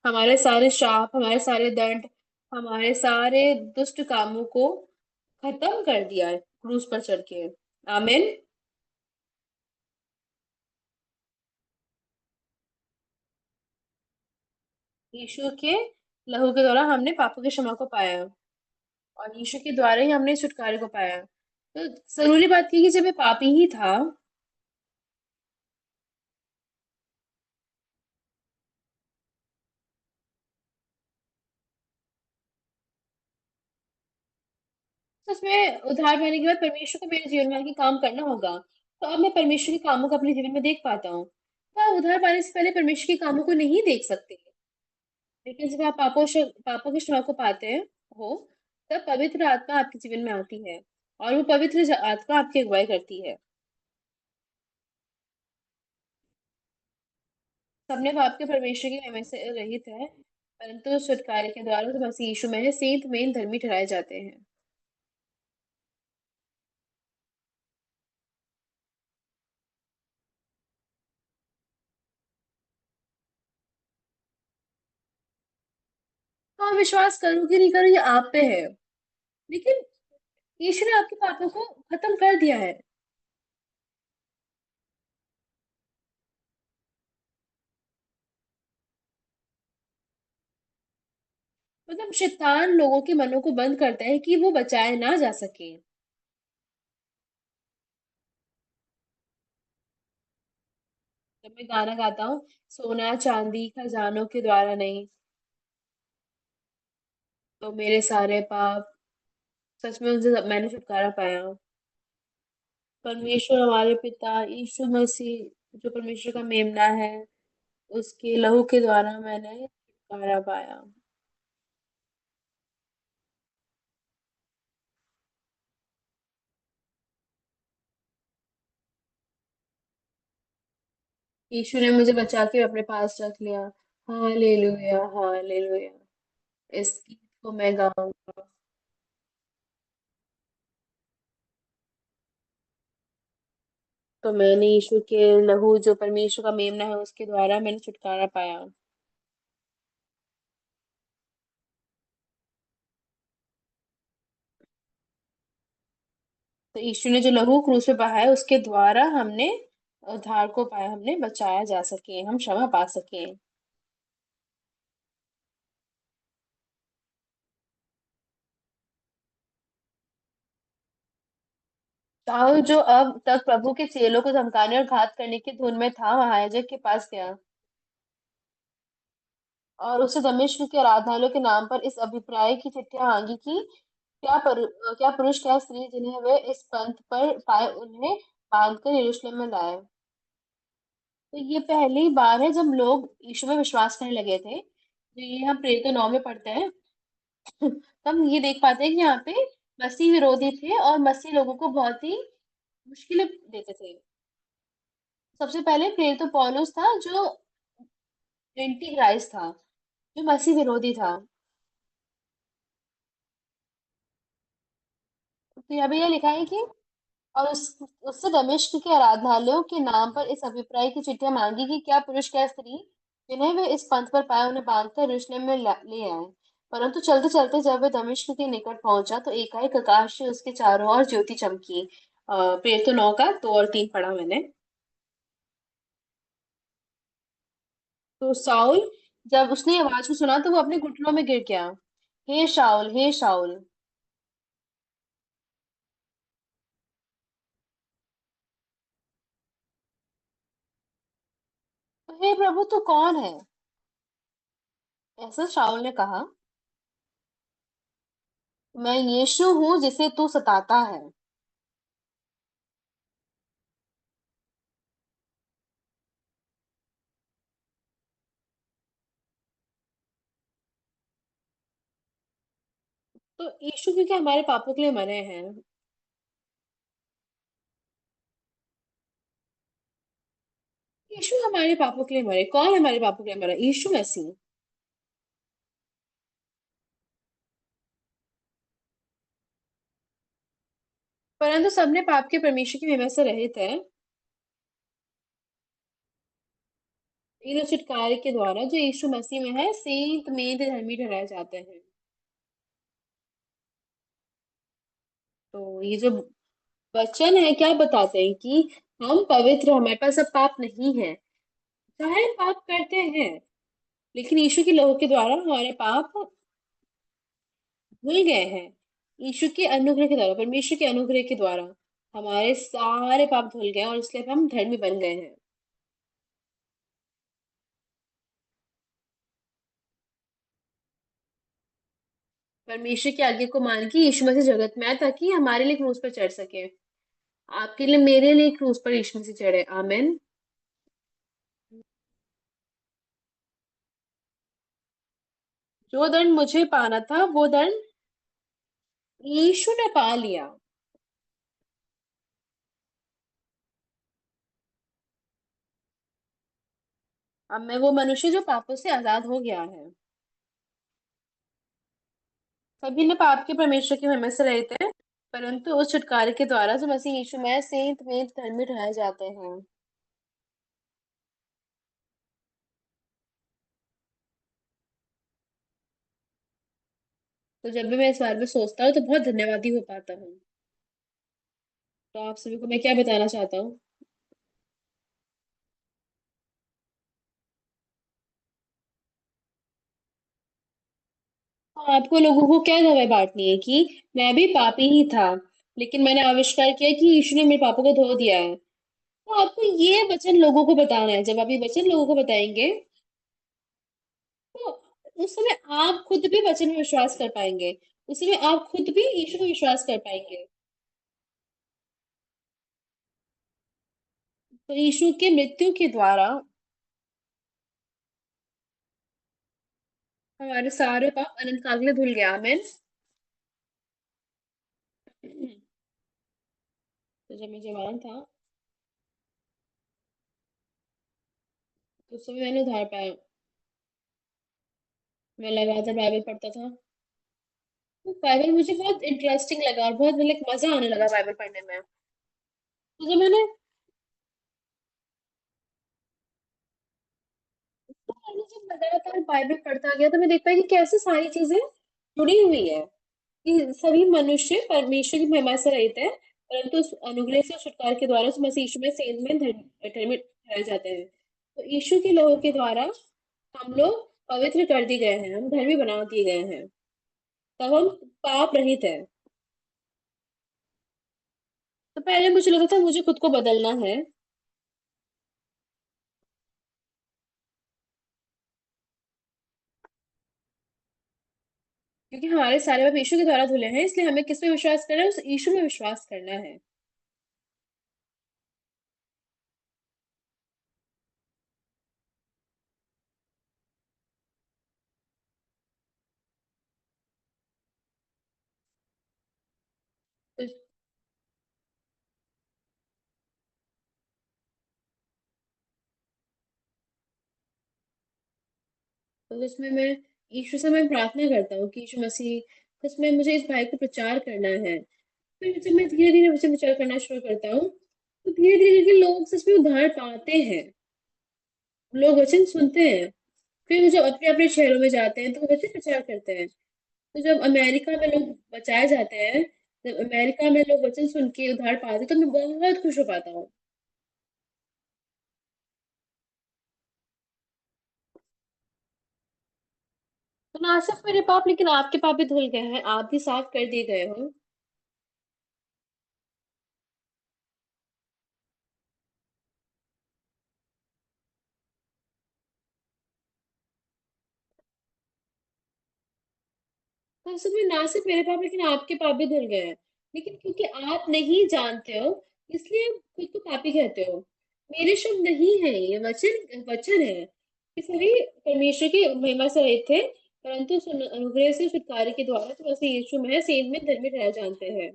हमारे सारे श्राप, हमारे सारे दंड, हमारे सारे दुष्ट कामों को खत्म कर दिया है क्रूस पर चढ़ के। आमीन। यीशु के लहू के द्वारा हमने पापों की क्षमा को पाया, और यीशु के द्वारा ही हमने छुटकारे को पाया। तो जरूरी बात थी कि जब मैं पापी ही था, तो उसमें उद्धार पाने के बाद परमेश्वर को मेरे जीवन में आके काम करना होगा। तो अब मैं परमेश्वर के कामों को अपने जीवन में देख पाता हूँ। तो आप उद्धार पाने से पहले परमेश्वर के कामों को नहीं देख सकते। लेकिन जब आप पापों की क्षमा को पाते हैं हो, तब पवित्र आत्मा आपके जीवन में आती है, और वो पवित्र आत्मा आपकी अगुवाई करती है। सबने पाप के परमेश्वर की महिमा से रहित है, परंतु छुटकारे के द्वारा जो मसीह यीशु में है, सेंत में धर्मी ठहराए जाते हैं। तो आप विश्वास करो कि नहीं करो, ये आप पे है। लेकिन यीशु ने आपके पापों को खत्म कर दिया है। मतलब शैतान लोगों के मनों को बंद करता है कि वो बचाए ना जा सके। जब मैं गाना गाता हूँ, सोना चांदी खजानों के द्वारा नहीं, तो मेरे सारे पाप, सच में उनसे मैंने छुटकारा पाया। परमेश्वर हमारे पिता यीशु मसीह जो परमेश्वर का मेमना है, उसके लहू के द्वारा मैंने छुटकारा पाया। यीशु ने मुझे बचा के अपने पास रख लिया। Hallelujah, hallelujah. इस गीत को मैं गाऊंगा। तो मैंने यीशु के लहू जो परमेश्वर का मेमना है उसके द्वारा मैंने छुटकारा पाया। तो यीशु ने जो लहू क्रूस पे बहाया उसके द्वारा हमने उद्धार को पाया, हमने बचाया जा सके, हम क्षमा पा सके। शाऊल जो अब तक प्रभु के चेलों को धमकाने और घात करने की धुन में था, महायाजक के पास गया और उसे दमिश्क के आराधनालयों के नाम पर इस अभिप्राय की चिट्ठियां मांगी कि क्या पुरुष क्या स्त्री जिन्हें वे इस पंथ पर पाए उन्हें बांधकर यरूशलेम में लाए। तो ये पहली बार है जब लोग यीशु में विश्वास करने लगे थे। जो ये हम प्रेरित 9 में पढ़ते हैं, तो हम ये देख पाते हैं कि यहाँ पे मसीह विरोधी थे और मसीह लोगों को बहुत ही मुश्किलें देते थे। सबसे पहले प्रेरित पौलुस था जो एंटी क्राइस्ट था, जो मसीह विरोधी था। तो यहाँ पे यह लिखा है कि और उससे दमिश्क के आराधनालयों के नाम पर इस अभिप्राय की चिट्ठियां मांगी कि क्या पुरुष क्या स्त्री जिन्हें वे इस पंथ पर पाए उन्हें बांधकर यरूशलेम में ले आए। परंतु चलते चलते जब वे दमिश्क के निकट पहुंचा तो एकाएक आकाश से उसके चारों ओर ज्योति चमकी। प्रेरित 9 का 2 और 3 पढ़ा मैंने। तो साउल जब उसने ये आवाज को सुना तो वो अपने घुटनों में गिर गया। हे शाऊल, हे शाऊल। तो हे प्रभु तू कौन है, ऐसा शाऊल ने कहा। मैं यीशु हूँ जिसे तू सताता है। तो यीशु क्योंकि हमारे पापों के लिए मरे हैं। यीशु हमारे पापों के लिए मरे, कौन हमारे पापों के लिए मरा? यीशु मसीह। परंतु सबने पाप के परमेश्वर की महिमा से रहित है, इन छुटकारे के द्वारा जो यीशु मसीह में है सेंत मेंत धर्मी ठहराए जाते हैं। तो ये जो वचन है क्या बताते हैं कि हम पवित्र, हमारे पास अब पाप नहीं है। चाहे हम पाप करते हैं, लेकिन यीशु के लहू के द्वारा हमारे पाप धुल गए हैं। यीशु के अनुग्रह के द्वारा, परमेश्वर के अनुग्रह के द्वारा हमारे सारे पाप धुल गए और इसलिए अब हम धर्मी बन गए हैं। परमेश्वर की आज्ञा को मान के यीशु मसीह जगत में आया ताकि हमारे लिए क्रूस पर चढ़ सके। आपके लिए, मेरे लिए क्रूस पर यीशु मसीह चढ़े। आमीन। जो दंड मुझे पाना था वो दंड यीशु ने पा लिया। अब मैं वो मनुष्य जो पापों से आजाद हो गया है। सभी ने पाप के परमेश्वर की महिमा से रहित है, परंतु उस छुटकारे के द्वारा जो मसीह यीशु में है, सेंत मेंत धर्मी ठहराए जाते हैं। तो जब भी मैं इस बारे में सोचता हूँ तो बहुत धन्यवादी हो पाता हूँ। तो आप सभी को मैं क्या बताना चाहता हूँ। आपको लोगों को क्या गवाही बांटनी है कि मैं भी पापी ही था, लेकिन मैंने आविष्कार किया कि यीशु ने मेरे पापों को धो दिया है। तो आपको ये वचन लोगों को बताना है। जब आप ये वचन लोगों को बताएंगे, तो उस समय आप खुद भी वचन में विश्वास कर पाएंगे। उस समय आप खुद भी यीशु में विश्वास कर पाएंगे। तो यीशु के मृत्यु के द्वारा हमारे सारे पाप अनंत काल के लिए धुल गया। आमीन। तो जब मैं जवान था, तो उस समय मैंने उद्धार पाया। मैं लगातार बाइबल पढ़ता था। तो बाइबल मुझे बहुत इंटरेस्टिंग लगा और बहुत मतलब मजा आने लगा बाइबल पढ़ने में। तो जब मैंने तो मैंने जब लगातार बाइबल पढ़ता गया, तो मैं देख पाई कि कैसे सारी चीजें जुड़ी हुई है। कि सभी मनुष्य परमेश्वर की महिमा से रहित है, परंतु उस अनुग्रह से छुटकारे के द्वारा उस मसीह यीशु में सेंध में धर्मित ठहराए जाते हैं। तो यीशु के लहू के द्वारा हम लोग पवित्र कर दिए गए हैं, हम धर्मी बना दिए गए हैं। तब हम पाप रहित है। तो पहले मुझे लगा था मुझे खुद को बदलना है, क्योंकि हमारे सारे पाप यीशु के द्वारा धुले हैं, इसलिए हमें किस पे विश्वास करना है? उस यीशु में विश्वास करना है। तो, तो उसमें मैं यीशु से मैं प्रार्थना करता हूँ कि यीशु मसीह, उसमें मुझे इस भाई को प्रचार करना है। फिर जब मैं धीरे धीरे मुझे विचार करना शुरू करता हूँ, तो धीरे धीरे करके लोग सच में उद्धार पाते हैं। लोग वचन सुनते हैं। फिर वो जब अपने अपने शहरों में जाते हैं, तो वो वचन प्रचार करते हैं। तो जब अमेरिका में लोग बचाए जाते हैं, जब अमेरिका में लोग वचन सुन के उद्धार पाते हैं, तो मैं बहुत खुश हो पाता हूँ। तो ना सिर्फ मेरे पाप, लेकिन आपके पाप भी धुल गए हैं, आप भी साफ कर दिए गए हो। तो असल में ना सिर्फ मेरे पाप, लेकिन आपके पाप भी धुल गए हैं। लेकिन क्योंकि आप नहीं जानते हो, इसलिए आप खुद को पापी कहते हो। मेरे शब्द नहीं है, ये वचन वचन है। कि सभी परमेश्वर की महिमा से रहित थे, परंतु उस अनुग्रह से छुटकारे के द्वारा तो वैसे यीशु में सेंध में धर्मी ठहराए जानते हैं।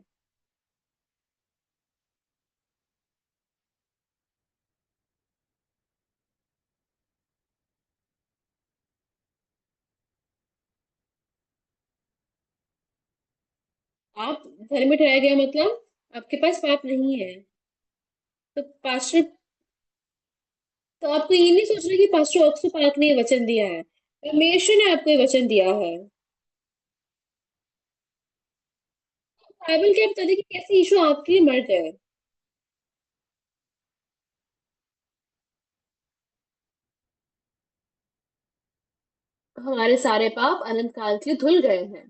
आप धर्मी ठहराया गया मतलब आपके पास पाप नहीं है। तो पास्टर, तो आपको ये नहीं सोचना कि पास्टर ऑक्सो पार्क ने ये वचन दिया है। परमेश्वर ने आपको ये वचन दिया है। बाइबल क्या बताती है कि कैसे यीशु आपके लिए मर गए। हमारे सारे पाप अनंत काल के लिए धुल गए हैं।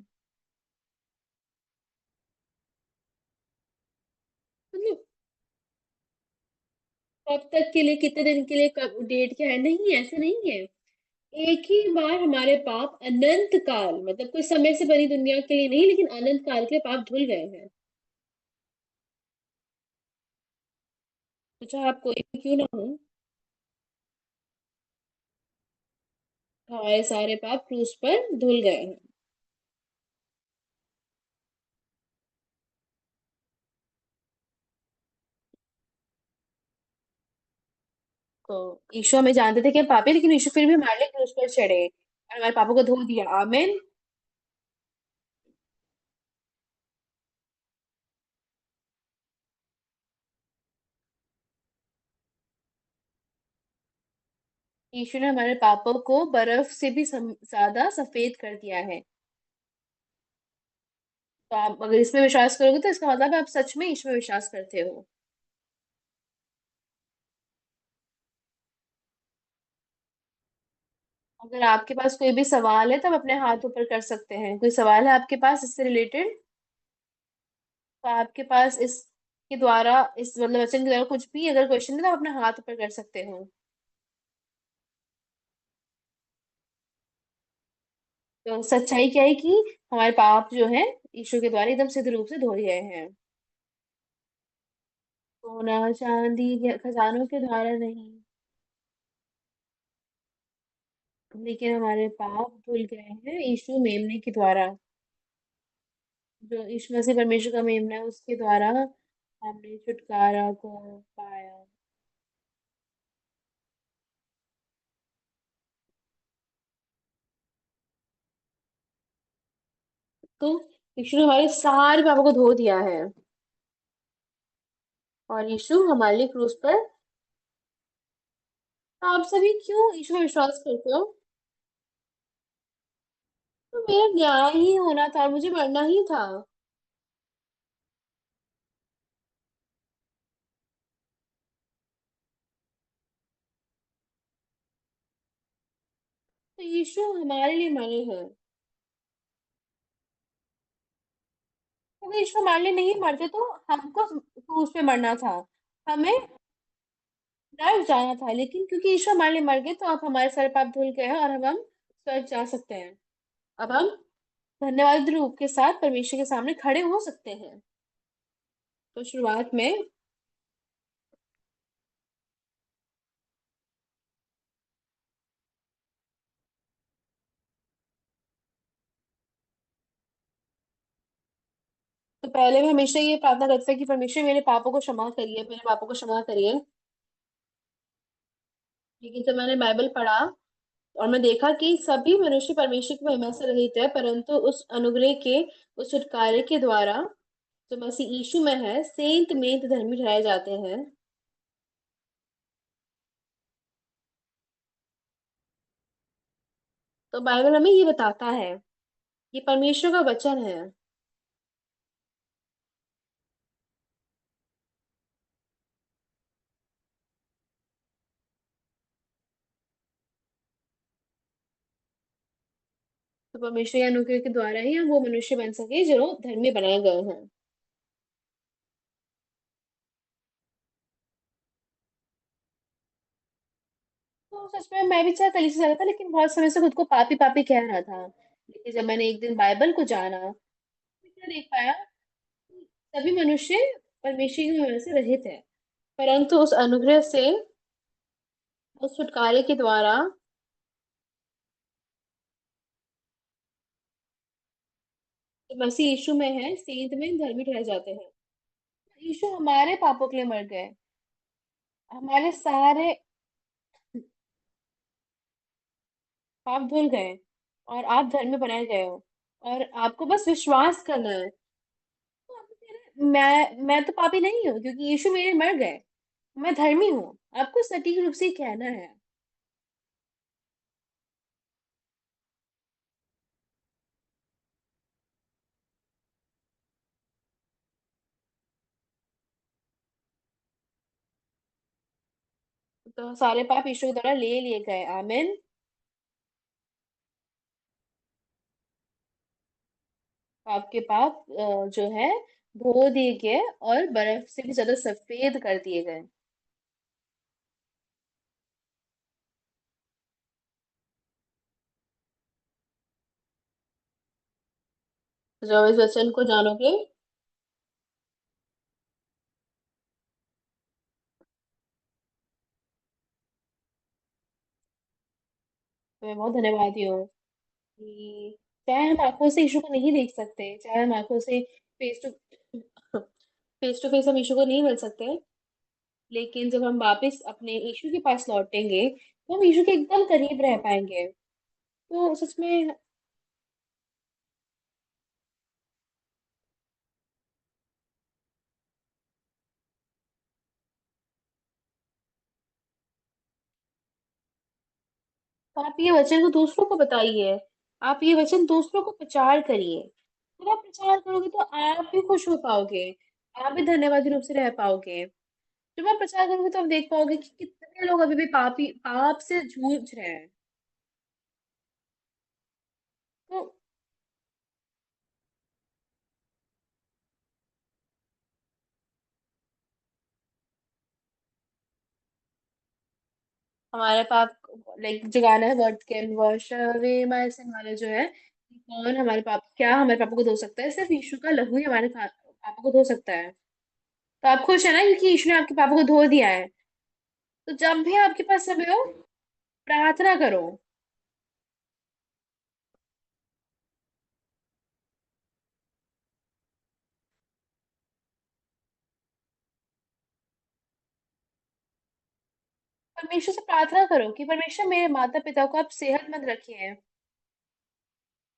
मतलब कब तक के लिए, कितने दिन के लिए, कब डेट क्या है? नहीं, ऐसे नहीं है। एक ही बार हमारे पाप अनंत काल, मतलब कोई समय से बनी दुनिया के लिए नहीं, लेकिन अनंत काल के लिए पाप धुल गए हैं। तो चाहे आप कोई भी क्यों ना हो, हमारे सारे पाप क्रूस पर धुल गए हैं। तो यीशु, हमें जानते थे कि हम पापी, लेकिन यीशु फिर भी हमारे लिए क्रूस पर चढ़े और हमारे पापों को धो दिया। आमीन। यीशु ने हमारे पापों को बर्फ से भी ज्यादा सफेद कर दिया है। तो आप अगर इसमें विश्वास करोगे, तो इसका मतलब है आप सच में ईश्वर में विश्वास करते हो। अगर आपके पास कोई भी सवाल है तो आप अपने हाथ ऊपर कर सकते हैं। कोई सवाल है आपके पास इससे रिलेटेड? तो आपके पास इसके द्वारा, इस मतलब वचन के द्वारा कुछ भी अगर क्वेश्चन है तो आप अपना हाथ ऊपर कर सकते हो। तो सच्चाई क्या है कि हमारे पाप जो है यीशु के द्वारा एकदम सिद्ध रूप से धोए गए हैं। सोना चांदी या खजानों के द्वारा नहीं, लेकिन हमारे पाप धुल गए हैं यीशु मेमने के द्वारा। जो यीशु मसीह परमेश्वर का मेमना है उसके द्वारा हमने छुटकारा को पाया। तो यीशु ने हमारे सारे पापों को धो दिया है। और यीशु हमारे लिए क्रूस पर। तो आप सभी क्यों यीशु में विश्वास करते हो? तो मेरा न्याय ही होना था, मुझे मरना ही था। तो यीशु हमारे लिए मरे हैं। अगर यीशु हमारे लिए नहीं मरते तो हमको क्रूस पे मरना था, हमें नर्क जाना था। लेकिन क्योंकि यीशु हमारे लिए मर गए तो अब हमारे सारे पाप धुल गए हैं और अब हम स्वर्ग जा सकते हैं। अब हम धन्यवाद रूप के साथ परमेश्वर के सामने खड़े हो सकते हैं। तो शुरुआत में, तो पहले मैं हमेशा ये प्रार्थना करता था कि परमेश्वर मेरे पापों को क्षमा करिए, मेरे पापों को क्षमा करिए। लेकिन जब मैंने बाइबल पढ़ा और मैं देखा कि सभी मनुष्य परमेश्वर की महिमा से रहित है, परंतु उस अनुग्रह के, उस छुटकारे के द्वारा जो मसीह यीशु में है सेंत मेंत धर्मी ठहराए जाते हैं। तो बाइबल हमें ये बताता है, ये परमेश्वर का वचन है। तो परमेश्वर के अनुग्रह के द्वारा ही हम वो मनुष्य बन सके जो धर्मी बनाए गए हैं। तो सच में मैं भी चाह कलीसिया से जाता था, लेकिन बहुत समय से खुद को पापी पापी कह रहा था। लेकिन जब मैंने एक दिन बाइबल को जाना तो क्या देख पाया कि सभी मनुष्य परमेश्वर की महिमा से रहित है, परंतु उस अनुग्रह से, उस छुटकारे के द्वारा जो मसीह यीशु में है सेंत में धर्मी ठहर जाते हैं। यीशु हमारे पापों के लिए मर गए, हमारे सारे पाप धुल गए और आप धर्मी बनाए गए हो। और आपको बस विश्वास करना है। तो आप कह रहे हैं, मैं तो पापी नहीं हूँ क्योंकि यीशु मेरे मर गए, मैं धर्मी हूँ। आपको सटीक रूप से कहना है। तो सारे पाप यीशु के द्वारा ले लिए गए। आमीन। आपके पाप जो है धो दिए गए और बर्फ से भी ज्यादा सफेद कर दिए गए। तो जब इस वचन को जानोगे, तो मैं बहुत धन्यवादी हूँ कि चाहे हम आंखों से यीशु को नहीं देख सकते, चाहे हम आंखों से face to face to face हम यीशु को नहीं मिल सकते, लेकिन जब हम वापस अपने यीशु के पास लौटेंगे तो हम यीशु के एकदम करीब रह पाएंगे। तो सच में आप ये वचन को दूसरों को बताइए, आप ये वचन दूसरों को प्रचार करिए। जब आप प्रचार करोगे तो आप भी खुश हो पाओगे, आप भी धन्यवादी रूप से रह पाओगे। जब आप प्रचार करोगे तो आप देख पाओगे कि कितने लोग अभी भी पाप से जूझ रहे हैं। तो हमारे पाप लाइक जो गाना है what can wash away my sin वाला जो है, कौन हमारे पाप क्या हमारे पापा को धो सकता है? सिर्फ यीशु का लहू ही हमारे पापा को धो सकता है। तो आप खुश है ना क्योंकि यीशु ने आपके पापा को धो दिया है। तो जब भी आपके पास समय हो, प्रार्थना करो। परमेश्वर से प्रार्थना करो कि परमेश्वर मेरे माता पिता को आप सेहतमंद रखिए।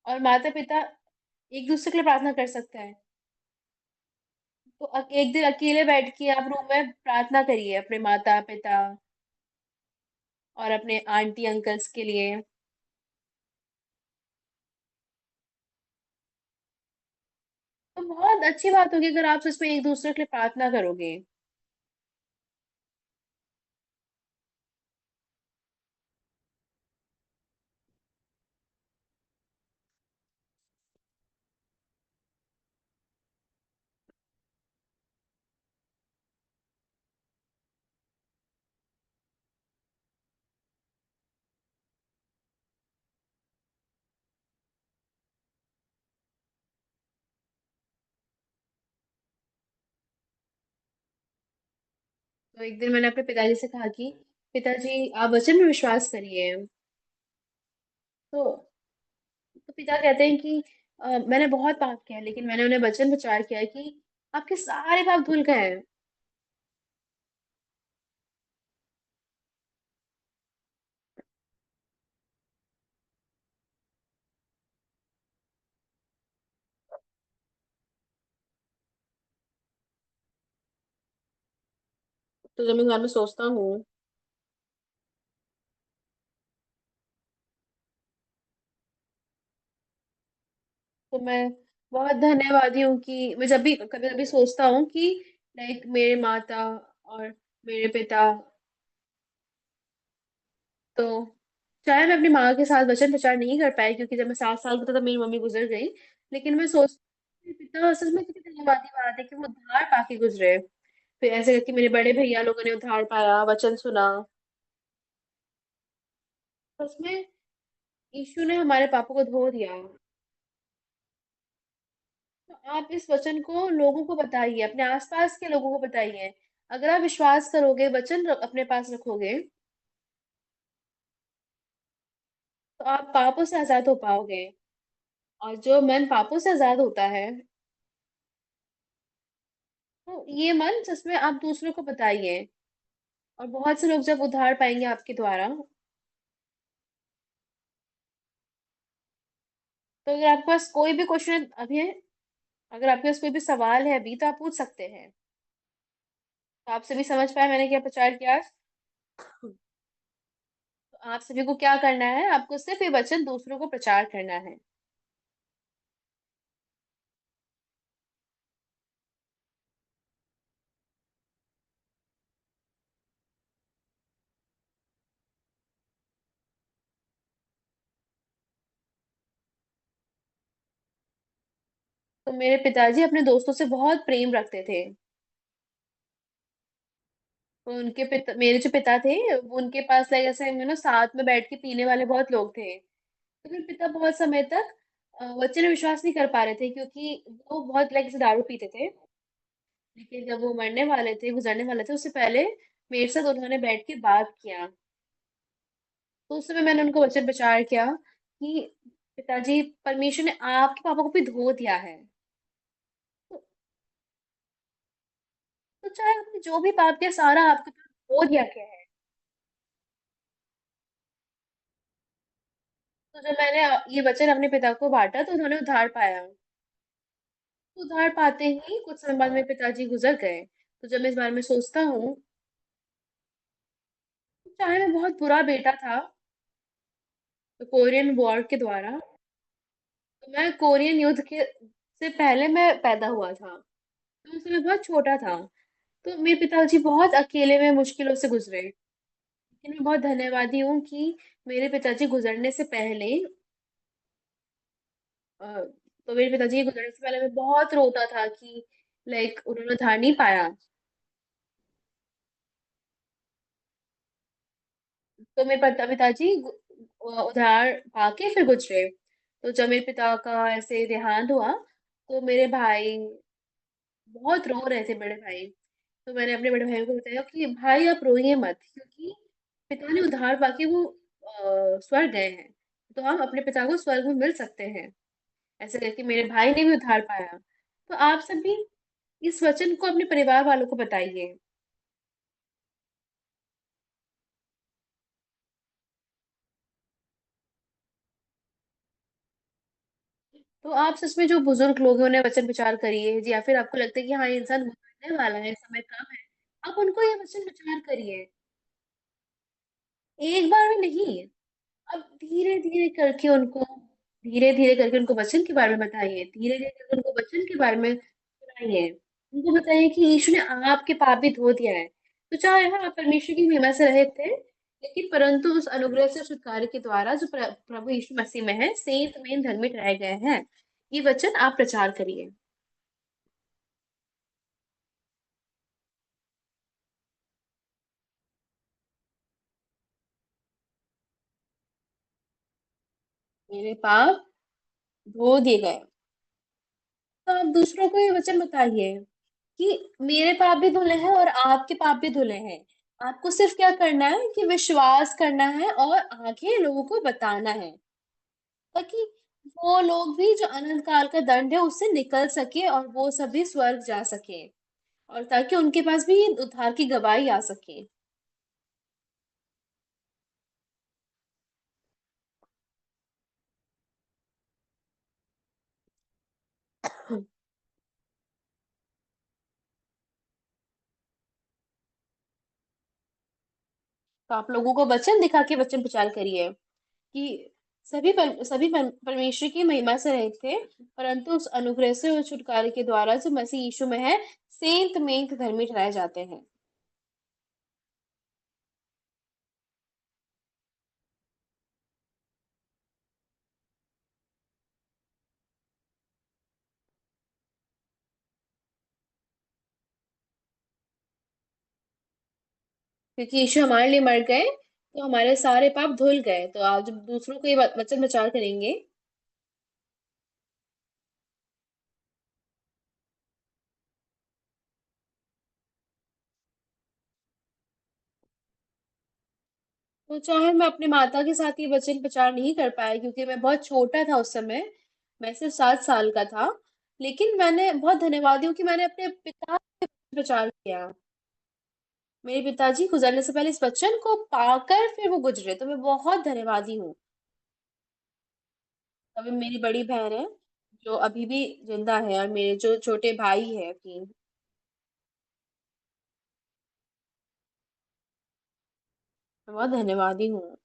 और माता पिता एक दूसरे के लिए प्रार्थना कर सकते हैं। तो एक दिन अकेले बैठ के आप रूम में प्रार्थना करिए अपने माता पिता और अपने आंटी अंकल्स के लिए। तो बहुत अच्छी बात होगी अगर आप सच में एक दूसरे के लिए प्रार्थना करोगे। तो एक दिन मैंने अपने पिताजी से कहा कि पिताजी आप वचन में विश्वास करिए। तो पिता कहते हैं कि मैंने बहुत पाप किया है, लेकिन मैंने उन्हें वचन प्रचार किया है कि आपके सारे पाप धुल गए हैं। तो जब मैं घर में सोचता हूँ, तो मैं बहुत धन्यवादी हूँ कि मैं जब भी कभी कभी सोचता हूँ कि लाइक मेरे माता और मेरे पिता, तो चाहे मैं अपनी माँ के साथ वचन प्रचार नहीं कर पाई क्योंकि जब मैं 7 साल की थी तब मेरी मम्मी गुजर गई। लेकिन मैं सोचती हूँ कि पिता असल में कितनी धन्यवाद की बात है कि वो उद्धार पाके गुजरे। फिर ऐसे करके मेरे बड़े भैया लोगों ने उद्धार पाया, वचन सुना। तो उसमें यीशु ने हमारे पापों को धो दिया। तो आप इस वचन को लोगों को बताइए, अपने आसपास के लोगों को बताइए। अगर आप विश्वास करोगे, वचन अपने पास रखोगे, तो आप पापों से आजाद हो पाओगे। और जो मन पापों से आजाद होता है, तो ये मन जिसमें आप दूसरों को बताइए। और बहुत से लोग जब उद्धार पाएंगे आपके द्वारा, तो अगर आपके पास कोई भी क्वेश्चन अभी है, अगर आपके पास कोई भी सवाल है अभी, तो आप पूछ सकते हैं। तो आप सभी समझ पाए मैंने क्या प्रचार किया आज? तो आप सभी को क्या करना है? आपको सिर्फ ये वचन दूसरों को प्रचार करना है। तो मेरे पिताजी अपने दोस्तों से बहुत प्रेम रखते थे। तो उनके पिता, मेरे जो पिता थे, वो उनके पास लाइक ऐसे साथ में बैठ के पीने वाले बहुत लोग थे। तो मेरे पिता बहुत समय तक वचन में विश्वास नहीं कर पा रहे थे क्योंकि वो बहुत लाइक ऐसे दारू पीते थे। लेकिन जब वो मरने वाले थे, गुजरने वाले थे, उससे पहले मेरे साथ उन्होंने बैठ के बात किया। तो उस समय मैंने उनको वचन प्रचार किया कि पिताजी, परमेश्वर ने आपके पापा को भी धो दिया है। तो, तो चाहे आपने जो भी पाप किया सारा आपके पास धो दिया गया है। तो जब मैंने ये वचन अपने पिता को बांटा तो उन्होंने उद्धार पाया। तो उद्धार पाते ही कुछ समय बाद मेरे पिताजी गुजर गए। तो जब मैं इस बारे में सोचता हूँ, तो चाहे मैं बहुत बुरा बेटा था, तो कोरियन वॉर के द्वारा, तो मैं कोरियन युद्ध के से पहले मैं पैदा हुआ था। तो उस समय बहुत छोटा था। तो मेरे पिताजी बहुत अकेले में मुश्किलों से गुजरे। लेकिन मैं बहुत धन्यवादी हूँ कि मेरे पिताजी गुजरने से पहले तो मेरे पिताजी के गुज़रने से पहले मैं बहुत रोता था कि उन्होंने उधार नहीं पाया। तो मेरे पिताजी उधार पाके फिर गुज़रे। तो जब मेरे पिता का ऐसे देहांत हुआ, तो मेरे भाई बहुत रो रहे थे, बड़े भाई। तो मैंने अपने बड़े भाइयों को बताया कि भाई आप रोइए मत, क्योंकि पिता ने उधार पाके वो स्वर्ग गए हैं। तो हम अपने पिता को स्वर्ग में मिल सकते हैं। ऐसे करके मेरे भाई ने भी उधार पाया। तो आप सब भी इस वचन को अपने परिवार वालों को बताइए। तो आप सच में जो बुजुर्ग लोग हैं उन्हें वचन विचार करिए, या फिर आपको लगता है कि हाँ, ये इंसान गुजरने वाला है, समय कम है, आप उनको ये वचन विचार करिए। एक बार में नहीं, अब धीरे-धीरे करके उनको वचन के बारे में बताइए, धीरे-धीरे करके उनको वचन के बारे में सुनाइए। उनको बताइए कि यीशु ने आपके पाप भी धो दिया है। तो चाहे हाँ, आप परमेश्वर की महिमा से रहित थे, लेकिन परंतु उस अनुग्रह से छुटकारे के द्वारा जो प्रभु यीशु मसीह में है, सेंत में धर्मी ठहराए गए हैं। ये वचन आप प्रचार करिए। मेरे पाप धो दिए गए। तो आप दूसरों को ये वचन बताइए कि मेरे पाप भी धुले हैं और आपके पाप भी धुले हैं। आपको सिर्फ क्या करना है कि विश्वास करना है और आगे लोगों को बताना है, ताकि वो लोग भी जो अनंत काल का दंड है उससे निकल सके और वो सभी स्वर्ग जा सके, और ताकि उनके पास भी ये उद्धार की गवाही आ सके। तो आप लोगों को वचन दिखा के वचन प्रचार करिए कि परमेश्वर की महिमा से रहित थे, परंतु उस अनुग्रह से और छुटकारे के द्वारा जो मसीह यीशु में है, सेंत मेंत धर्मी ठहराए जाते हैं। क्योंकि यीशु हमारे लिए मर गए, तो हमारे सारे पाप धुल गए। तो आप जब दूसरों को ये वचन प्रचार करेंगे, तो चाहे मैं अपनी माता के साथ ये वचन प्रचार नहीं कर पाया, क्योंकि मैं बहुत छोटा था उस समय, मैं सिर्फ 7 साल का था। लेकिन मैंने बहुत धन्यवादी हूँ कि मैंने अपने पिता से प्रचार किया। मेरे पिताजी गुजरने से पहले इस वचन को पाकर फिर वो गुजरे, तो मैं बहुत धन्यवादी हूँ। अभी मेरी बड़ी बहन है जो अभी भी जिंदा है, और मेरे जो छोटे भाई है 3। मैं बहुत धन्यवादी हूँ।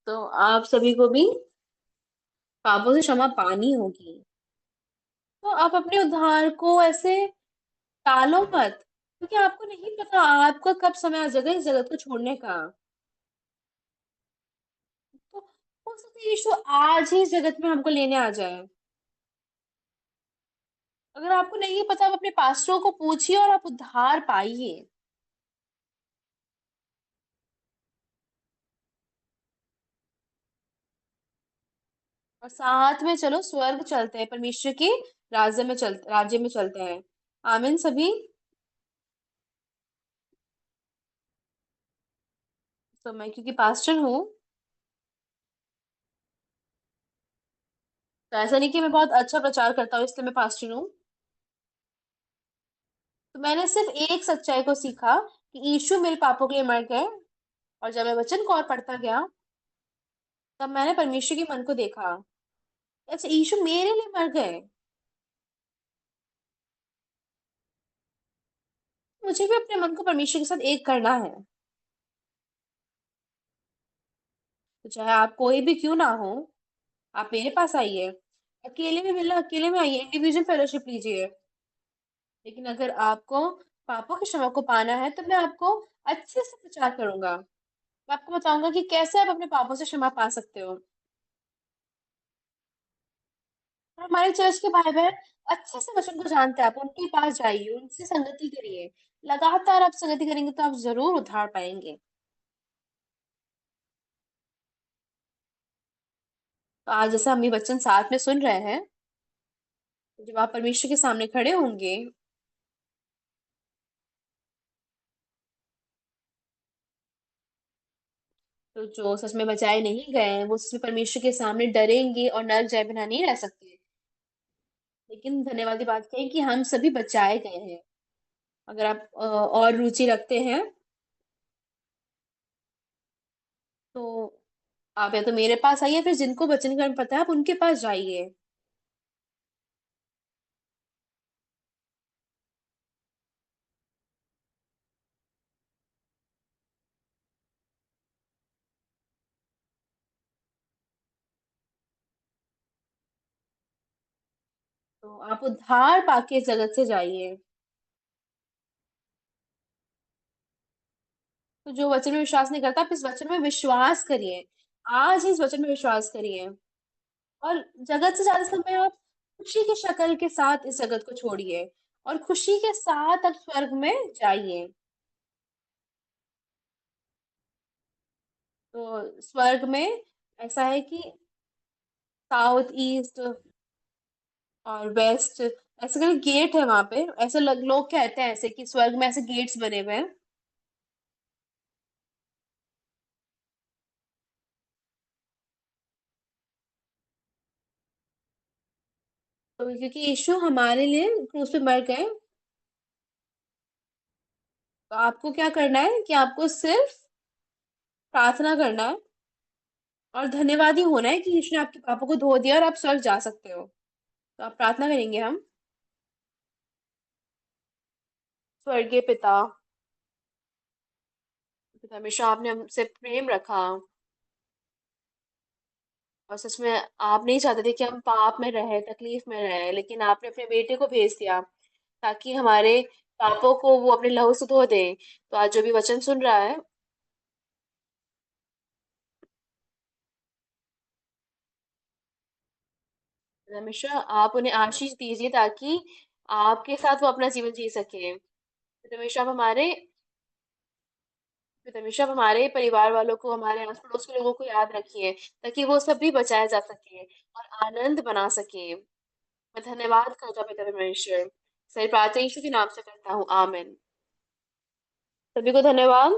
तो आप सभी को भी पापों से क्षमा पानी होगी। तो आप अपने उद्धार को ऐसे टालो मत, क्योंकि आपको नहीं पता आपका कब समय आ जाएगा इस जगत को छोड़ने का। तो हो सकता है यीशु आज ही इस जगत में हमको लेने आ जाए। अगर आपको नहीं पता, आप अपने पास्टरों को पूछिए और आप उद्धार पाइए। और साथ में चलो स्वर्ग चलते हैं, परमेश्वर के राज्य में चलते हैं। आमीन सभी। तो मैं क्योंकि पास्टर हूँ, तो ऐसा नहीं कि मैं बहुत अच्छा प्रचार करता हूँ इसलिए मैं पास्टर हूँ। तो मैंने सिर्फ एक सच्चाई को सीखा कि यीशु मेरे पापों के लिए मर गए, और जब मैं वचन को और पढ़ता गया, तब मैंने परमेश्वर के मन को देखा। अच्छा, यीशु मेरे लिए मर गए, मुझे भी अपने मन को परमेश्वर के साथ एक करना है। तो चाहे आप कोई भी क्यों ना हो, आप मेरे पास आइए। अकेले में मिलना, अकेले में आइए, इंडिविजुअल फेलोशिप लीजिए। लेकिन अगर आपको पापों की क्षमा को पाना है तो मैं आपको अच्छे से प्रचार करूँगा। मैं आपको बताऊँगा कि कैसे आप अपने पापों से क्षमा पा सकते हो। और हमारे चर्च के भाई-बहन अच्छे से वचन को जानते हैं, आप उनके पास जाइए, उनसे संगति करिए। लगातार आप संगति करेंगे तो आप ज़रूर उद्धार पाएँगे। तो आज जैसे हम ये वचन साथ में सुन रहे हैं, जब आप परमेश्वर के सामने खड़े होंगे, तो जो सच में बचाए नहीं गए हैं, वो सच में परमेश्वर के सामने डरेंगे और नरक जाए बिना नहीं रह सकते। लेकिन धन्यवाद की बात है कि हम सभी बचाए गए हैं। अगर आप और रुचि रखते हैं, तो आप या तो मेरे पास आइए, फिर जिनको वचन का पता है, आप उनके पास जाइए। तो आप उद्धार पाके इस जगत से जाइए। तो जो वचन में विश्वास नहीं करता, आप इस वचन में विश्वास करिए। आज ही इस वचन में विश्वास करिए और जगत से ज़्यादा समय आप खुशी की शक्ल के साथ इस जगत को छोड़िए और खुशी के साथ आप स्वर्ग में जाइए। तो स्वर्ग में ऐसा है कि साउथ, ईस्ट और वेस्ट ऐसे करके गेट है वहाँ पे। ऐसे लोग कहते हैं ऐसे कि स्वर्ग में ऐसे गेट्स बने हुए हैं। तो क्योंकि यीशु हमारे लिए क्रूस पे मर गए, तो आपको क्या करना है कि आपको सिर्फ प्रार्थना करना है और धन्यवादी होना है कि यीशु ने आपके पापों को धो दिया और आप स्वर्ग जा सकते हो। तो आप प्रार्थना करेंगे हम। स्वर्गीय पिता, पिता हमेशा आपने हमसे प्रेम रखा और सच में आप नहीं चाहते थे कि हम पाप में रहें, तकलीफ में रहें, लेकिन आपने अपने बेटे को भेज दिया ताकि हमारे पापों को वो अपने लहू से धो दे। तो आज जो भी वचन सुन रहा है, हमेशा आप उन्हें आशीष दीजिए ताकि आपके साथ वो अपना जीवन जी सके। तो हमेशा आप हमारे फिर हमेशा आप हमारे परिवार वालों को, हमारे आस-पड़ोस के लोगों को याद रखिए, ताकि वो सब भी बचाए जा सकें और आनंद बना सकें। मैं धन्यवाद करता हूँ पिता परमेश्वर। सही प्रार्थना यीशु के नाम से करता हूँ, आमीन। सभी को धन्यवाद।